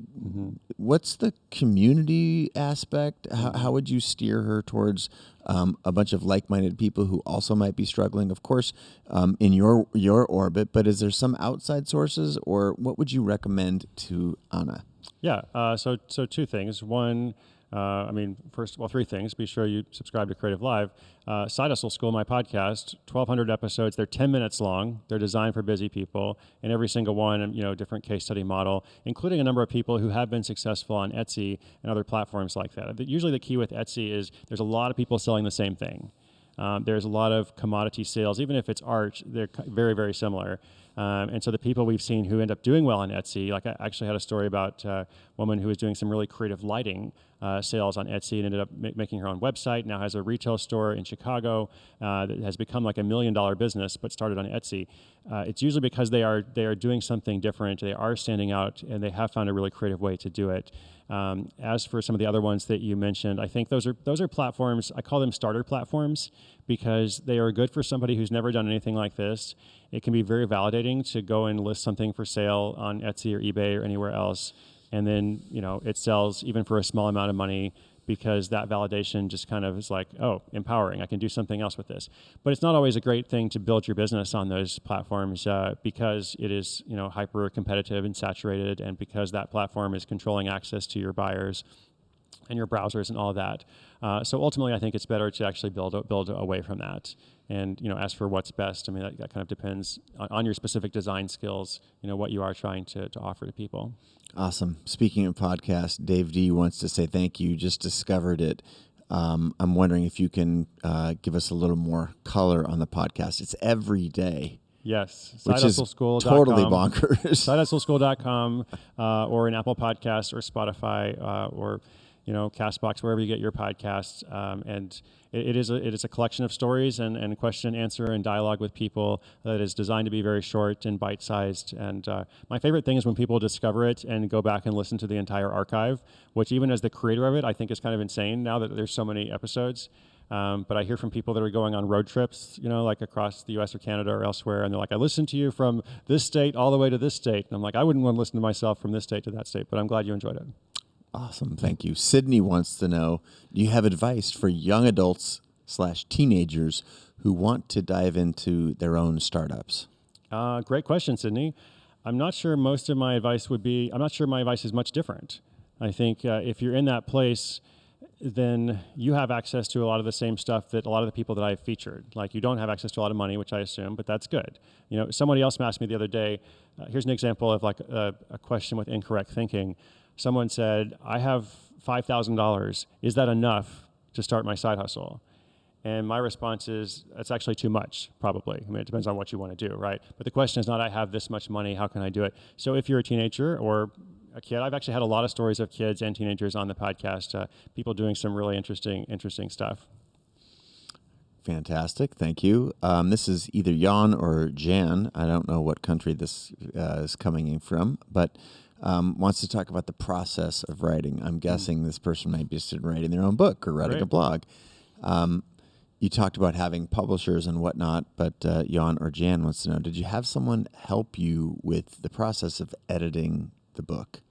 what's the community aspect? How would you steer her towards a bunch of like-minded people who also might be struggling? Of course, in your orbit. But is there some outside sources, or what would you recommend to Anna? Yeah. So two things. One. Three things. Be sure you subscribe to Creative Live. Side Hustle School, my podcast, 1,200 episodes. They're 10 minutes long. They're designed for busy people, and every single one, different case study model, including a number of people who have been successful on Etsy and other platforms like that. Usually the key with Etsy is there's a lot of people selling the same thing. There's a lot of commodity sales. Even if it's art, they're very, very similar. And so the people we've seen who end up doing well on Etsy, like I actually had a story about a woman who was doing some really creative lighting sales on Etsy and ended up making her own website, now has a retail store in Chicago that has become like $1 million business, but started on Etsy. It's usually because they are doing something different, they are standing out, and they have found a really creative way to do it. As for some of the other ones that you mentioned, I think those are platforms, I call them starter platforms, because they are good for somebody who's never done anything like this. It can be very validating to go and list something for sale on Etsy or eBay or anywhere else, and then it sells even for a small amount of money, because that validation just kind of is like, oh, empowering. I can do something else with this. But it's not always a great thing to build your business on those platforms because it is hyper competitive and saturated, and because that platform is controlling access to your buyers and your browsers and all of that. So ultimately, I think it's better to actually build away from that. And as for what's best, I mean, that kind of depends on your specific design skills, what you are trying to offer to people. Awesome. Speaking of podcasts, Dave D wants to say thank you. Just discovered it. I'm wondering if you can give us a little more color on the podcast. It's every day. Yes, which is sidehustleschool.com. totally bonkers. Sidehustleschool.com or in Apple Podcasts or Spotify or Castbox, wherever you get your podcasts. And it is a collection of stories and question and answer and dialogue with people that is designed to be very short and bite-sized. And my favorite thing is when people discover it and go back and listen to the entire archive, which even as the creator of it, I think is kind of insane now that there's so many episodes. But I hear from people that are going on road trips, like across the U.S. or Canada or elsewhere, and they're like, I listened to you from this state all the way to this state. And I'm like, I wouldn't want to listen to myself from this state to that state, but I'm glad you enjoyed it. Awesome. Thank you. Sydney wants to know, do you have advice for young adults/teenagers who want to dive into their own startups? Great question, Sydney. I'm not sure my advice is much different. I think if you're in that place, then you have access to a lot of the same stuff that a lot of the people that I've featured. Like, you don't have access to a lot of money, which I assume, but that's good. Somebody else asked me the other day, here's an example of like a question with incorrect thinking. Someone said, I have $5,000. Is that enough to start my side hustle? And my response is, that's actually too much, probably. I mean, it depends on what you want to do, right? But the question is not, I have this much money, how can I do it? So if you're a teenager or a kid, I've actually had a lot of stories of kids and teenagers on the podcast, people doing some really interesting stuff. Fantastic. Thank you. This is either Jan or Jan. I don't know what country this is coming in from, but wants to talk about the process of writing. I'm guessing this person might be interested in writing their own book or writing a blog. You talked about having publishers and whatnot, but Jan or Jan wants to know, did you have someone help you with the process of editing the book?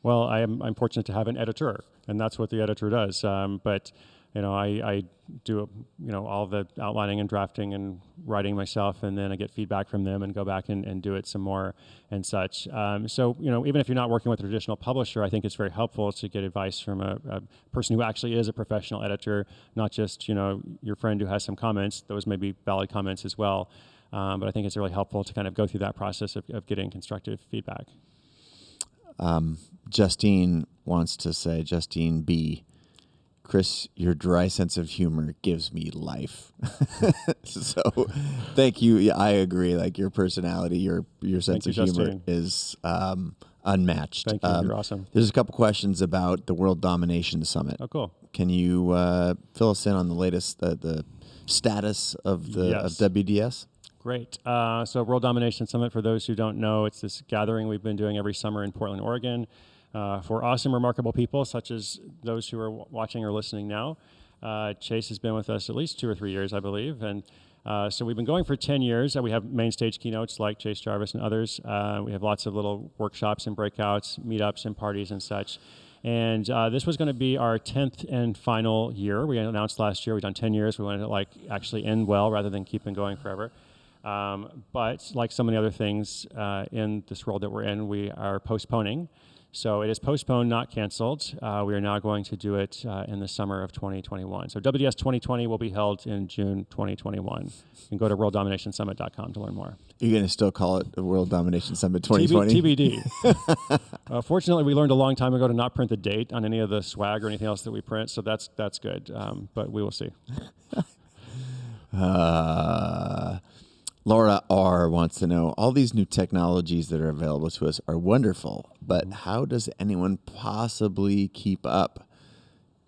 Well, I'm fortunate to have an editor, and that's what the editor does. But I do all the outlining and drafting and writing myself, and then I get feedback from them and go back and do it some more and such. So even if you're not working with a traditional publisher, I think it's very helpful to get advice from a person who actually is a professional editor, not just your friend who has some comments. Those may be valid comments as well. But I think it's really helpful to kind of go through that process of getting constructive feedback. Justine wants to say, Justine B., Chris, your dry sense of humor gives me life. So thank you. Yeah, I agree. Like, your personality, your sense of humor Justine. is unmatched. Thank you. You're awesome. There's a couple questions about the World Domination Summit. Oh, cool. Can you fill us in on the latest, the status of the Yes. of WDS? Great. So World Domination Summit, for those who don't know, it's this gathering we've been doing every summer in Portland, Oregon, for awesome, remarkable people such as those who are watching or listening now. Chase has been with us at least 2 or 3 years, I believe. And so we've been going for 10 years. We have main stage keynotes like Chase Jarvis and others. We have lots of little workshops and breakouts, meetups and parties and such. And this was going to be our 10th and final year. We announced last year we've done 10 years. We wanted to actually end well rather than keep on going forever. But like so many other things in this world that we're in, we are postponing. So it is postponed, not canceled. We are now going to do it in the summer of 2021. So WDS 2020 will be held in June 2021. You can go to worlddominationsummit.com to learn more. You're going to still call it the World Domination Summit 2020? TBD. Fortunately, we learned a long time ago to not print the date on any of the swag or anything else that we print, so that's good. But we will see. Laura R. wants to know, all these new technologies that are available to us are wonderful, but how does anyone possibly keep up?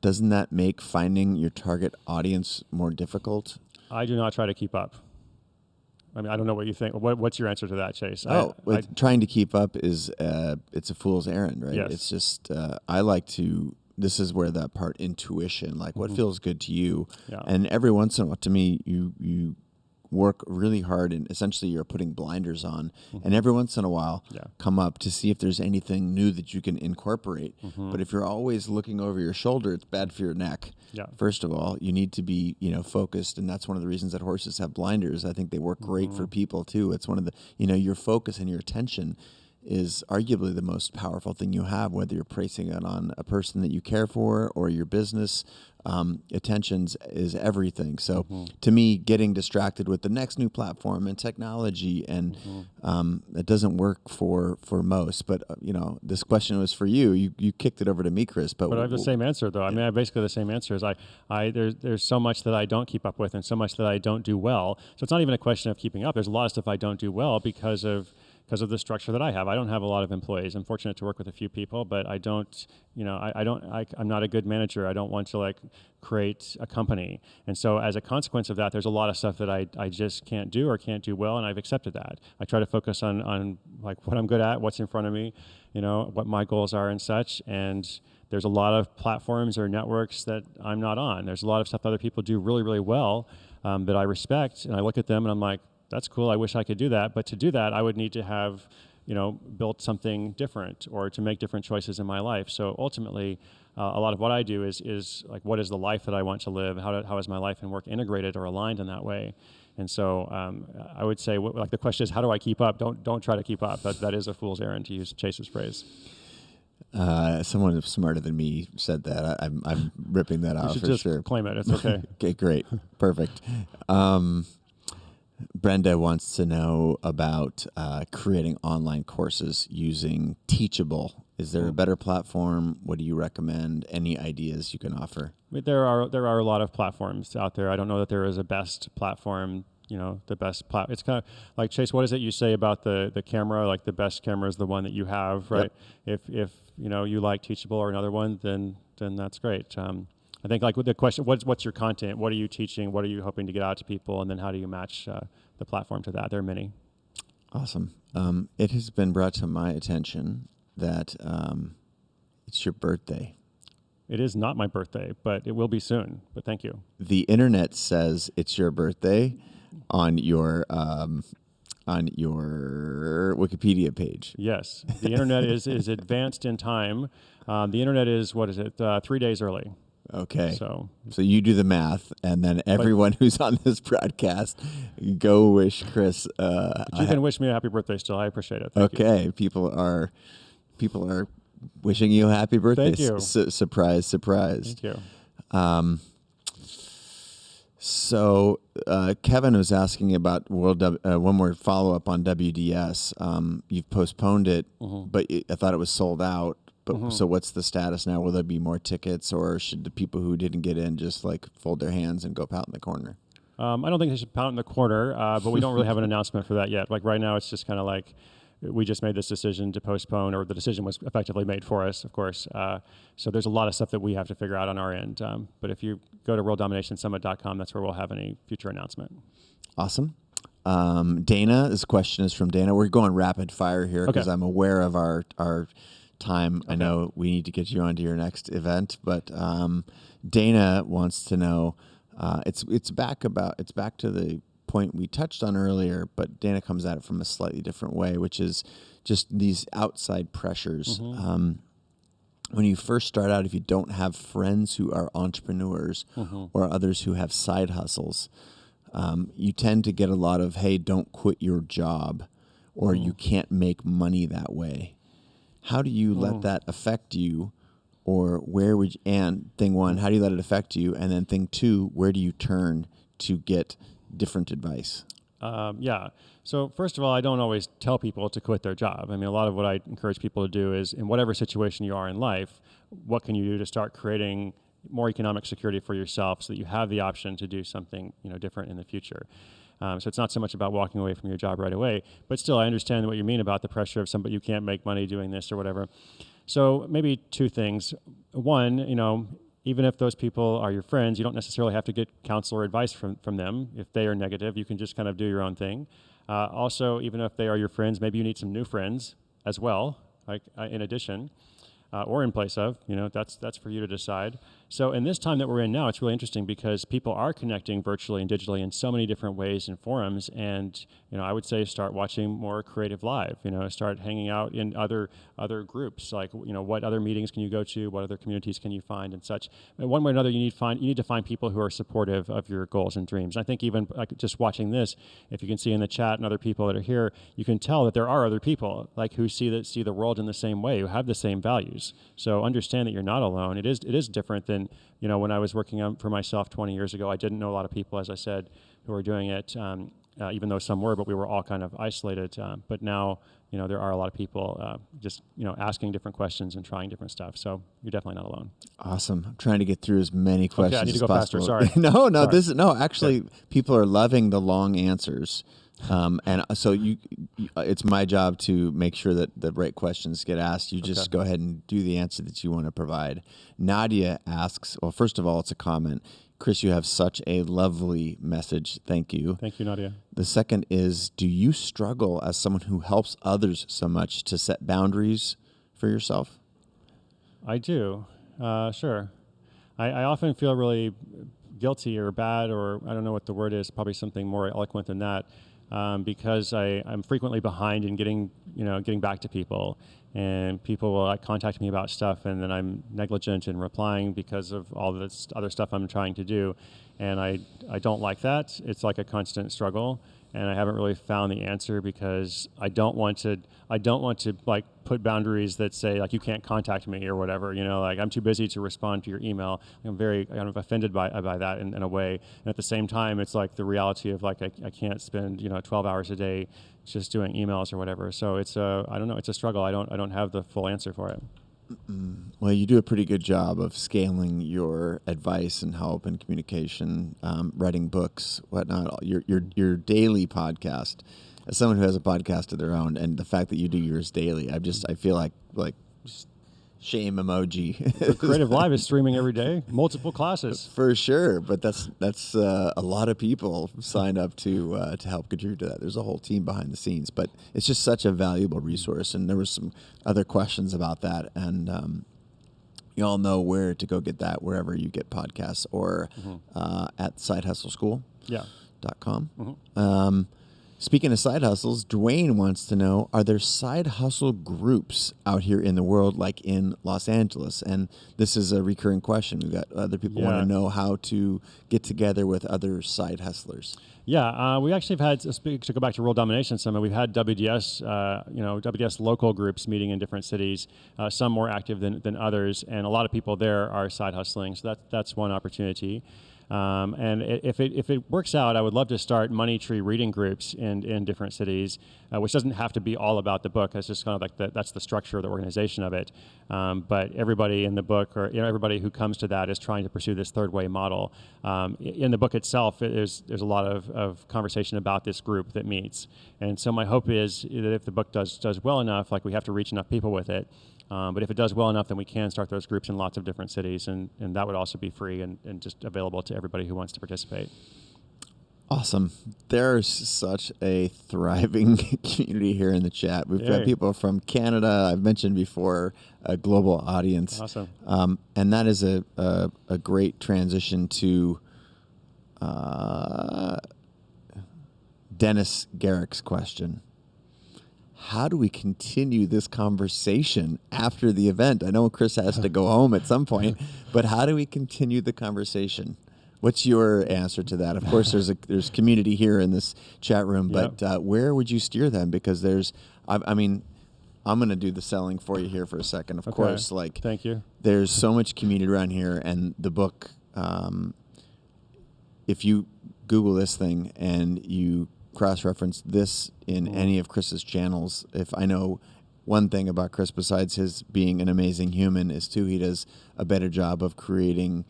Doesn't that make finding your target audience more difficult? I do not try to keep up. I mean, I don't know what you think. What's your answer to that, Chase? Trying to keep up is, it's a fool's errand, right? Yes. It's just, I like to, this is where that part, intuition, like what feels good to you. Yeah. And every once in a while, to me, you work really hard and essentially you're putting blinders on, and every once in a while come up to see if there's anything new that you can incorporate. But if you're always looking over your shoulder, it's bad for your neck. First of all, you need to be focused, and that's one of the reasons that horses have blinders. I think they work great for people too. It's one of the your focus and your attention is arguably the most powerful thing you have, whether you're placing it on a person that you care for or your business. Attention is everything. So to me, getting distracted with the next new platform and technology, and it doesn't work for most. But this question was for you. You kicked it over to me, Chris. But I have the same answer, though. I mean, I have basically the same answer. As there's so much that I don't keep up with, and so much that I don't do well. So it's not even a question of keeping up. There's a lot of stuff I don't do well because of the structure that I have. I don't have a lot of employees. I'm fortunate to work with a few people, but I don't, I'm not a good manager. I don't want to create a company. And so as a consequence of that, there's a lot of stuff that I just can't do or can't do well, and I've accepted that. I try to focus on what I'm good at, what's in front of me, what my goals are and such. And there's a lot of platforms or networks that I'm not on. There's a lot of stuff other people do really, really well that I respect, and I look at them and I'm like, that's cool. I wish I could do that. But to do that, I would need to have, built something different or to make different choices in my life. So ultimately, a lot of what I do is like, what is the life that I want to live? How is my life and work integrated or aligned in that way? And so I would say, the question is, how do I keep up? Don't try to keep up. That is a fool's errand, to use Chase's phrase. Someone smarter than me said that. I'm ripping that off for just sure. Claim it. It's okay. Okay, great, perfect. Brenda wants to know about creating online courses using Teachable. Is there a better platform? What do you recommend? Any ideas you can offer? There are a lot of platforms out there. I don't know that there is a best platform. The best It's kind of like, Chase, what is it you say about the camera? Like, the best camera is the one that you have, right? Yep. If you like Teachable or another one, then that's great. I think with the question, what's your content? What are you teaching? What are you hoping to get out to people? And then how do you match the platform to that? There are many. Awesome. It has been brought to my attention that it's your birthday. It is not my birthday, but it will be soon. But thank you. The internet says it's your birthday on your Wikipedia page. Yes, the internet is advanced in time. The internet is 3 days early. Okay. So you do the math, and then everyone who's on this broadcast, go wish Chris. But you can wish me a happy birthday still. I appreciate it. Thank you. People are wishing you a happy birthday. Thank you. Surprise, surprise. Thank you. So Kevin was asking about one more follow up on WDS. You've postponed it, but I thought it was sold out. But so what's the status now? Will there be more tickets, or should the people who didn't get in just fold their hands and go pout in the corner? I don't think they should pout in the corner, but we don't really have an announcement for that yet. Right now, it's just kind of we just made this decision to postpone, or the decision was effectively made for us, of course. So there's a lot of stuff that we have to figure out on our end. But if you go to worlddominationsummit.com, that's where we'll have any future announcement. Awesome. Dana, this question is from Dana. We're going rapid fire here because I'm aware of our time. Okay. I know we need to get you onto your next event, but Dana wants to know. It's back to the point we touched on earlier, but Dana comes at it from a slightly different way, which is just these outside pressures. When you first start out, if you don't have friends who are entrepreneurs or others who have side hustles, you tend to get a lot of, hey, don't quit your job, or you can't make money that way. How do you let that affect you? Or and thing one, how do you let it affect you? And then thing two, where do you turn to get different advice? So first of all, I don't always tell people to quit their job. I mean, a lot of what I encourage people to do is, in whatever situation you are in life, what can you do to start creating more economic security for yourself so that you have the option to do something different in the future? So it's not so much about walking away from your job right away, but still I understand what you mean about the pressure of somebody you can't make money doing this or whatever. So maybe two things. One, even if those people are your friends, you don't necessarily have to get counsel or advice from them. If they are negative, you can just kind of do your own thing. Also, even if they are your friends, maybe you need some new friends as well, in addition, or in place of. That's for you to decide. So in this time that we're in now, it's really interesting because people are connecting virtually and digitally in so many different ways and forums. And I would say start watching more Creative Live. Start hanging out in other groups. Like what other meetings can you go to? What other communities can you find and such? And one way or another, you need to find people who are supportive of your goals and dreams. And I think even like just watching this, if you can see in the chat and other people that are here, you can tell that there are other people like who see the world in the same way, who have the same values. So understand that you're not alone. It is different than when I was working for myself 20 years ago. I didn't know a lot of people, as I said, who were doing it, even though some were, but we were all kind of isolated. But now, there are a lot of people just, asking different questions and trying different stuff. So you're definitely not alone. Awesome. I'm trying to get through as many questions I need to as go faster. possible. Sorry. Sorry. Actually, people are loving the long answers. And so it's my job to make sure that the right questions get asked. You just go ahead and do the answer that you want to provide. Nadia asks, well, first of all, it's a comment. Chris, you have such a lovely message. Thank you. Thank you, Nadia. The second is, do you struggle as someone who helps others so much to set boundaries for yourself? I do. Sure. I often feel really guilty or bad, or I don't know what the word is, probably something more eloquent than that. Because I'm frequently behind in getting back to people, and people will contact me about stuff, and then I'm negligent in replying because of all this other stuff I'm trying to do, and I don't like that. It's like a constant struggle, and I haven't really found the answer because I don't want to like put boundaries that say like you can't contact me or whatever. Like I'm too busy to respond to your email. I'm very kind of offended by that in a way. And at the same time, it's like the reality of like I can't spend 12 hours a day just doing emails or whatever. So it's I don't know. It's a struggle. I don't have the full answer for it. Well, you do a pretty good job of scaling your advice and help and communication, writing books, whatnot. Your daily podcast. As someone who has a podcast of their own, and the fact that you do yours daily, I feel like just shame emoji. Creative Live is streaming every day, multiple classes. For sure, but that's a lot of people signed up to help contribute to that. There's a whole team behind the scenes, but it's just such a valuable resource. And there were some other questions about that, and you all know where to go get that wherever you get podcasts or at sidehustleschool.com. Mm-hmm. Speaking of side hustles, Dwayne wants to know, are there side hustle groups out here in the world like in Los Angeles? And this is a recurring question. We've got other people want to know how to get together with other side hustlers. Yeah, we actually have had, to go back to World Domination Summit, we've had WDS, WDS local groups meeting in different cities, some more active than others, and a lot of people there are side hustling, so that's one opportunity. And if it works out, I would love to start money tree reading groups in different cities, which doesn't have to be all about the book. That's just kind of like that's the structure of the organization of it. But everybody in the book, or everybody who comes to that, is trying to pursue this third way model. In the book itself, there's a lot of conversation about this group that meets. And so my hope is that if the book does well enough, like we have to reach enough people with it. But if it does well enough, then we can start those groups in lots of different cities, and that would also be free and just available to everybody who wants to participate. Awesome. There's such a thriving community here in the chat. We've got people from Canada. I've mentioned before, a global audience. Awesome. And that is a great transition to Dennis Garrick's question. How do we continue this conversation after the event? I know Chris has to go home at some point, but how do we continue the conversation? What's your answer to that? Of course, there's community here in this chat room, but where would you steer them? Because I'm going to do the selling for you here for a second. Of course, thank you. There's so much community around here, and the book. If you Google this thing and you cross-reference this in any of Chris's channels, if I know one thing about Chris besides his being an amazing human is too, he does a better job of creating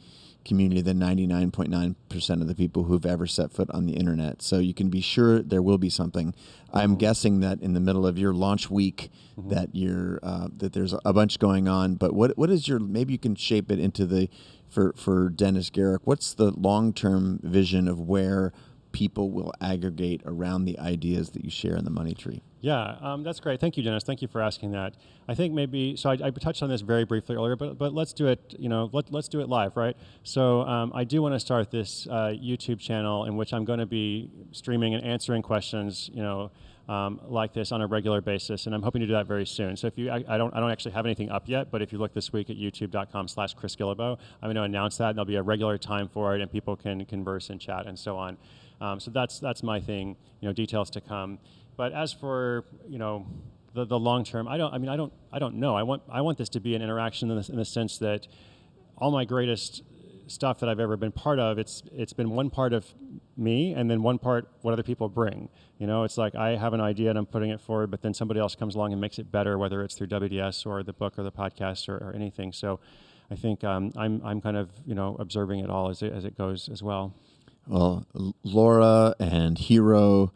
community than 99.9% of the people who've ever set foot on the internet. So you can be sure there will be something. I'm guessing that in the middle of your launch week that that there's a bunch going on, but what is maybe you can shape it into for Dennis Garrick, what's the long-term vision of where people will aggregate around the ideas that you share in the Money Tree? Yeah, that's great. Thank you, Dennis. Thank you for asking that. I think maybe so. I touched on this very briefly earlier, but let's do it. Let's do it live, right? So I do want to start this YouTube channel in which I'm going to be streaming and answering questions. Like this on a regular basis, and I'm hoping to do that very soon. So if I don't actually have anything up yet, but if you look this week at youtube.com/Chris Guillebeau, I'm going to announce that, and there'll be a regular time for it, and people can converse and chat and so on. So that's my thing. Details to come. But as for the long term, I don't know. I want this to be an interaction in the sense that all my greatest stuff that I've ever been part of, it's been one part of me and then one part what other people bring. It's like I have an idea and I'm putting it forward, but then somebody else comes along and makes it better, whether it's through WDS or the book or the podcast or anything. So I think I'm kind of observing it all as it goes as well. Well, Laura and Hiro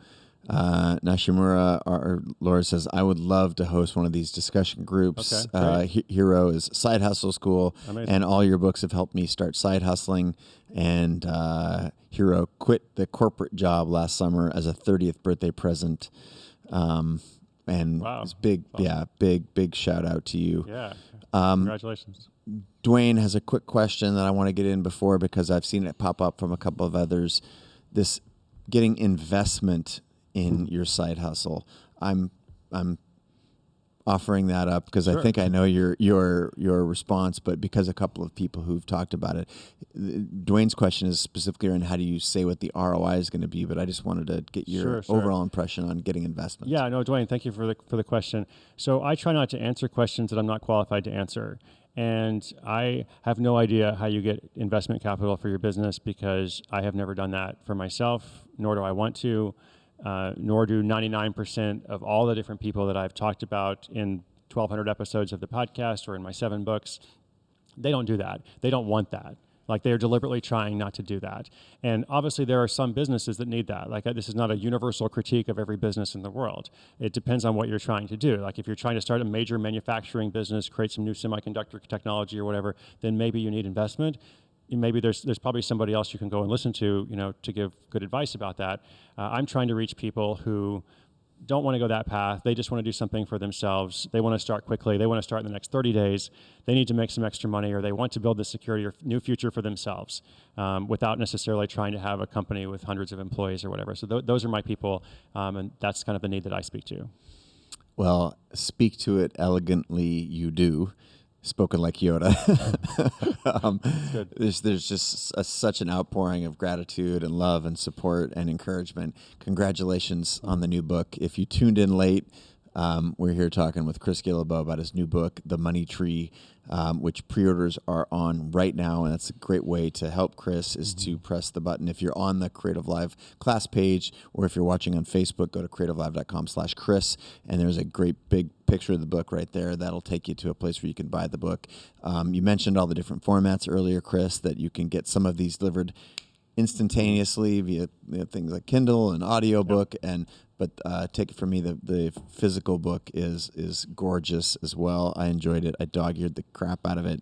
Nashimura, Laura says, I would love to host one of these discussion groups. Okay, Hiro is Side Hustle School. Amazing. And all your books have helped me start side hustling. And Hiro quit the corporate job last summer as a 30th birthday present. And wow. It's big, Awesome. Yeah, big shout out to you. Yeah, congratulations. Dwayne has a quick question that I want to get in before, because I've seen it pop up from a couple of others. This getting investment in your side hustle. I'm offering that up because Sure. I think I know your response, but because a couple of people who've talked about it. Dwayne's question is specifically around how do you say what the ROI is going to be, but I just wanted to get your Sure. overall impression on getting investment. Yeah, no, Dwayne, thank you for the question. So I try not to answer questions that I'm not qualified to answer. And I have no idea how you get investment capital for your business, because I have never done that for myself, nor do I want to. Nor do 99% of all the different people that I've talked about in 1,200 episodes of the podcast or in my 7 books. They don't do that. They don't want that. Like, they're deliberately trying not to do that. And obviously there are some businesses that need that. Like, this is not a universal critique of every business in the world. It depends on what you're trying to do. Like, if you're trying to start a major manufacturing business, create some new semiconductor technology or whatever, then maybe you need investment. Maybe there's probably somebody else you can go and listen to, to give good advice about that. I'm trying to reach people who don't want to go that path. They just want to do something for themselves. They want to start quickly. They want to start in the next 30 days. They need to make some extra money, or they want to build the security or new future for themselves without necessarily trying to have a company with hundreds of employees or whatever. So those are my people, and that's kind of the need that I speak to. Well, speak to it elegantly, you do. Spoken like Yoda. There's just such an outpouring of gratitude and love and support and encouragement. Congratulations on the new book. If you tuned in late, we're here talking with Chris Guillebeau about his new book, The Money Tree, which pre-orders are on right now, and that's a great way to help Chris is to press the button. If you're on the Creative Live class page, or if you're watching on Facebook, go to creativelive.com/Chris, and there's a great big picture of the book right there. That'll take you to a place where you can buy the book. You mentioned all the different formats earlier, Chris, that you can get some of these delivered instantaneously via things like Kindle and audiobook. But take it from me, the physical book is gorgeous as well. I enjoyed it. I dog-eared the crap out of it.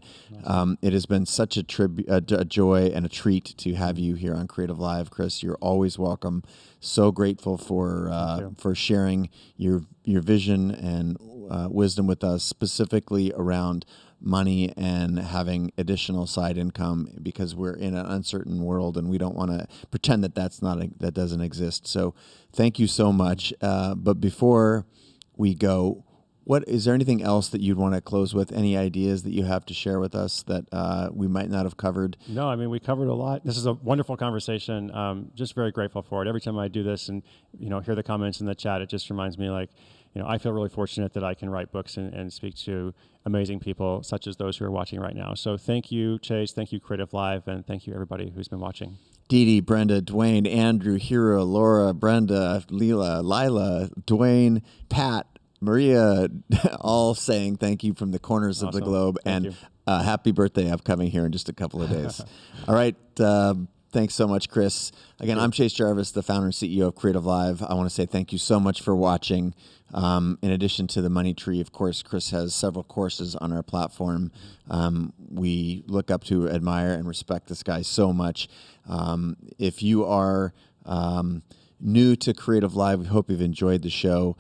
It has been such a joy and a treat to have you here on Creative Live, Chris. You're always welcome. So grateful for sharing your vision and wisdom with us, specifically around money and having additional side income, because we're in an uncertain world and we don't want to pretend that that doesn't exist. So thank you so much. But before we go, is there anything else that you'd want to close with? Any ideas that you have to share with us that we might not have covered? No, I mean, we covered a lot. This is a wonderful conversation. Just very grateful for it. Every time I do this and, hear the comments in the chat, it just reminds me I feel really fortunate that I can write books and speak to amazing people such as those who are watching right now. So thank you, Chase. Thank you, Creative Live. And thank you, everybody who's been watching. Dee Dee, Brenda, Dwayne, Andrew, Hiro, Laura, Brenda, Leela, Lila, Dwayne, Pat, Maria, all saying thank you from the corners of the globe. Thank and happy birthday upcoming here in just a couple of days. All right. Thanks so much, Chris. Again, I'm Chase Jarvis, the founder and CEO of Creative Live. I want to say thank you so much for watching. In addition to the Money Tree, of course, Chris has several courses on our platform. We look up to, admire, and respect this guy so much. If you are new to Creative Live, we hope you've enjoyed the show.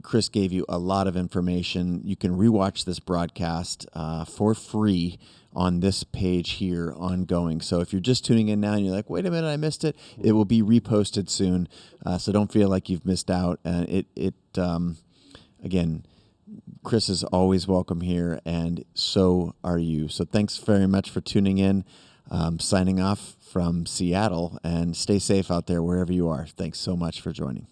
Chris gave you a lot of information. You can rewatch this broadcast for free on this page here ongoing. So if you're just tuning in now and you're like, wait a minute, I missed it, it will be reposted soon. So don't feel like you've missed out. And again, Chris is always welcome here, and so are you. So thanks very much for tuning in. Signing off from Seattle, and stay safe out there wherever you are. Thanks so much for joining.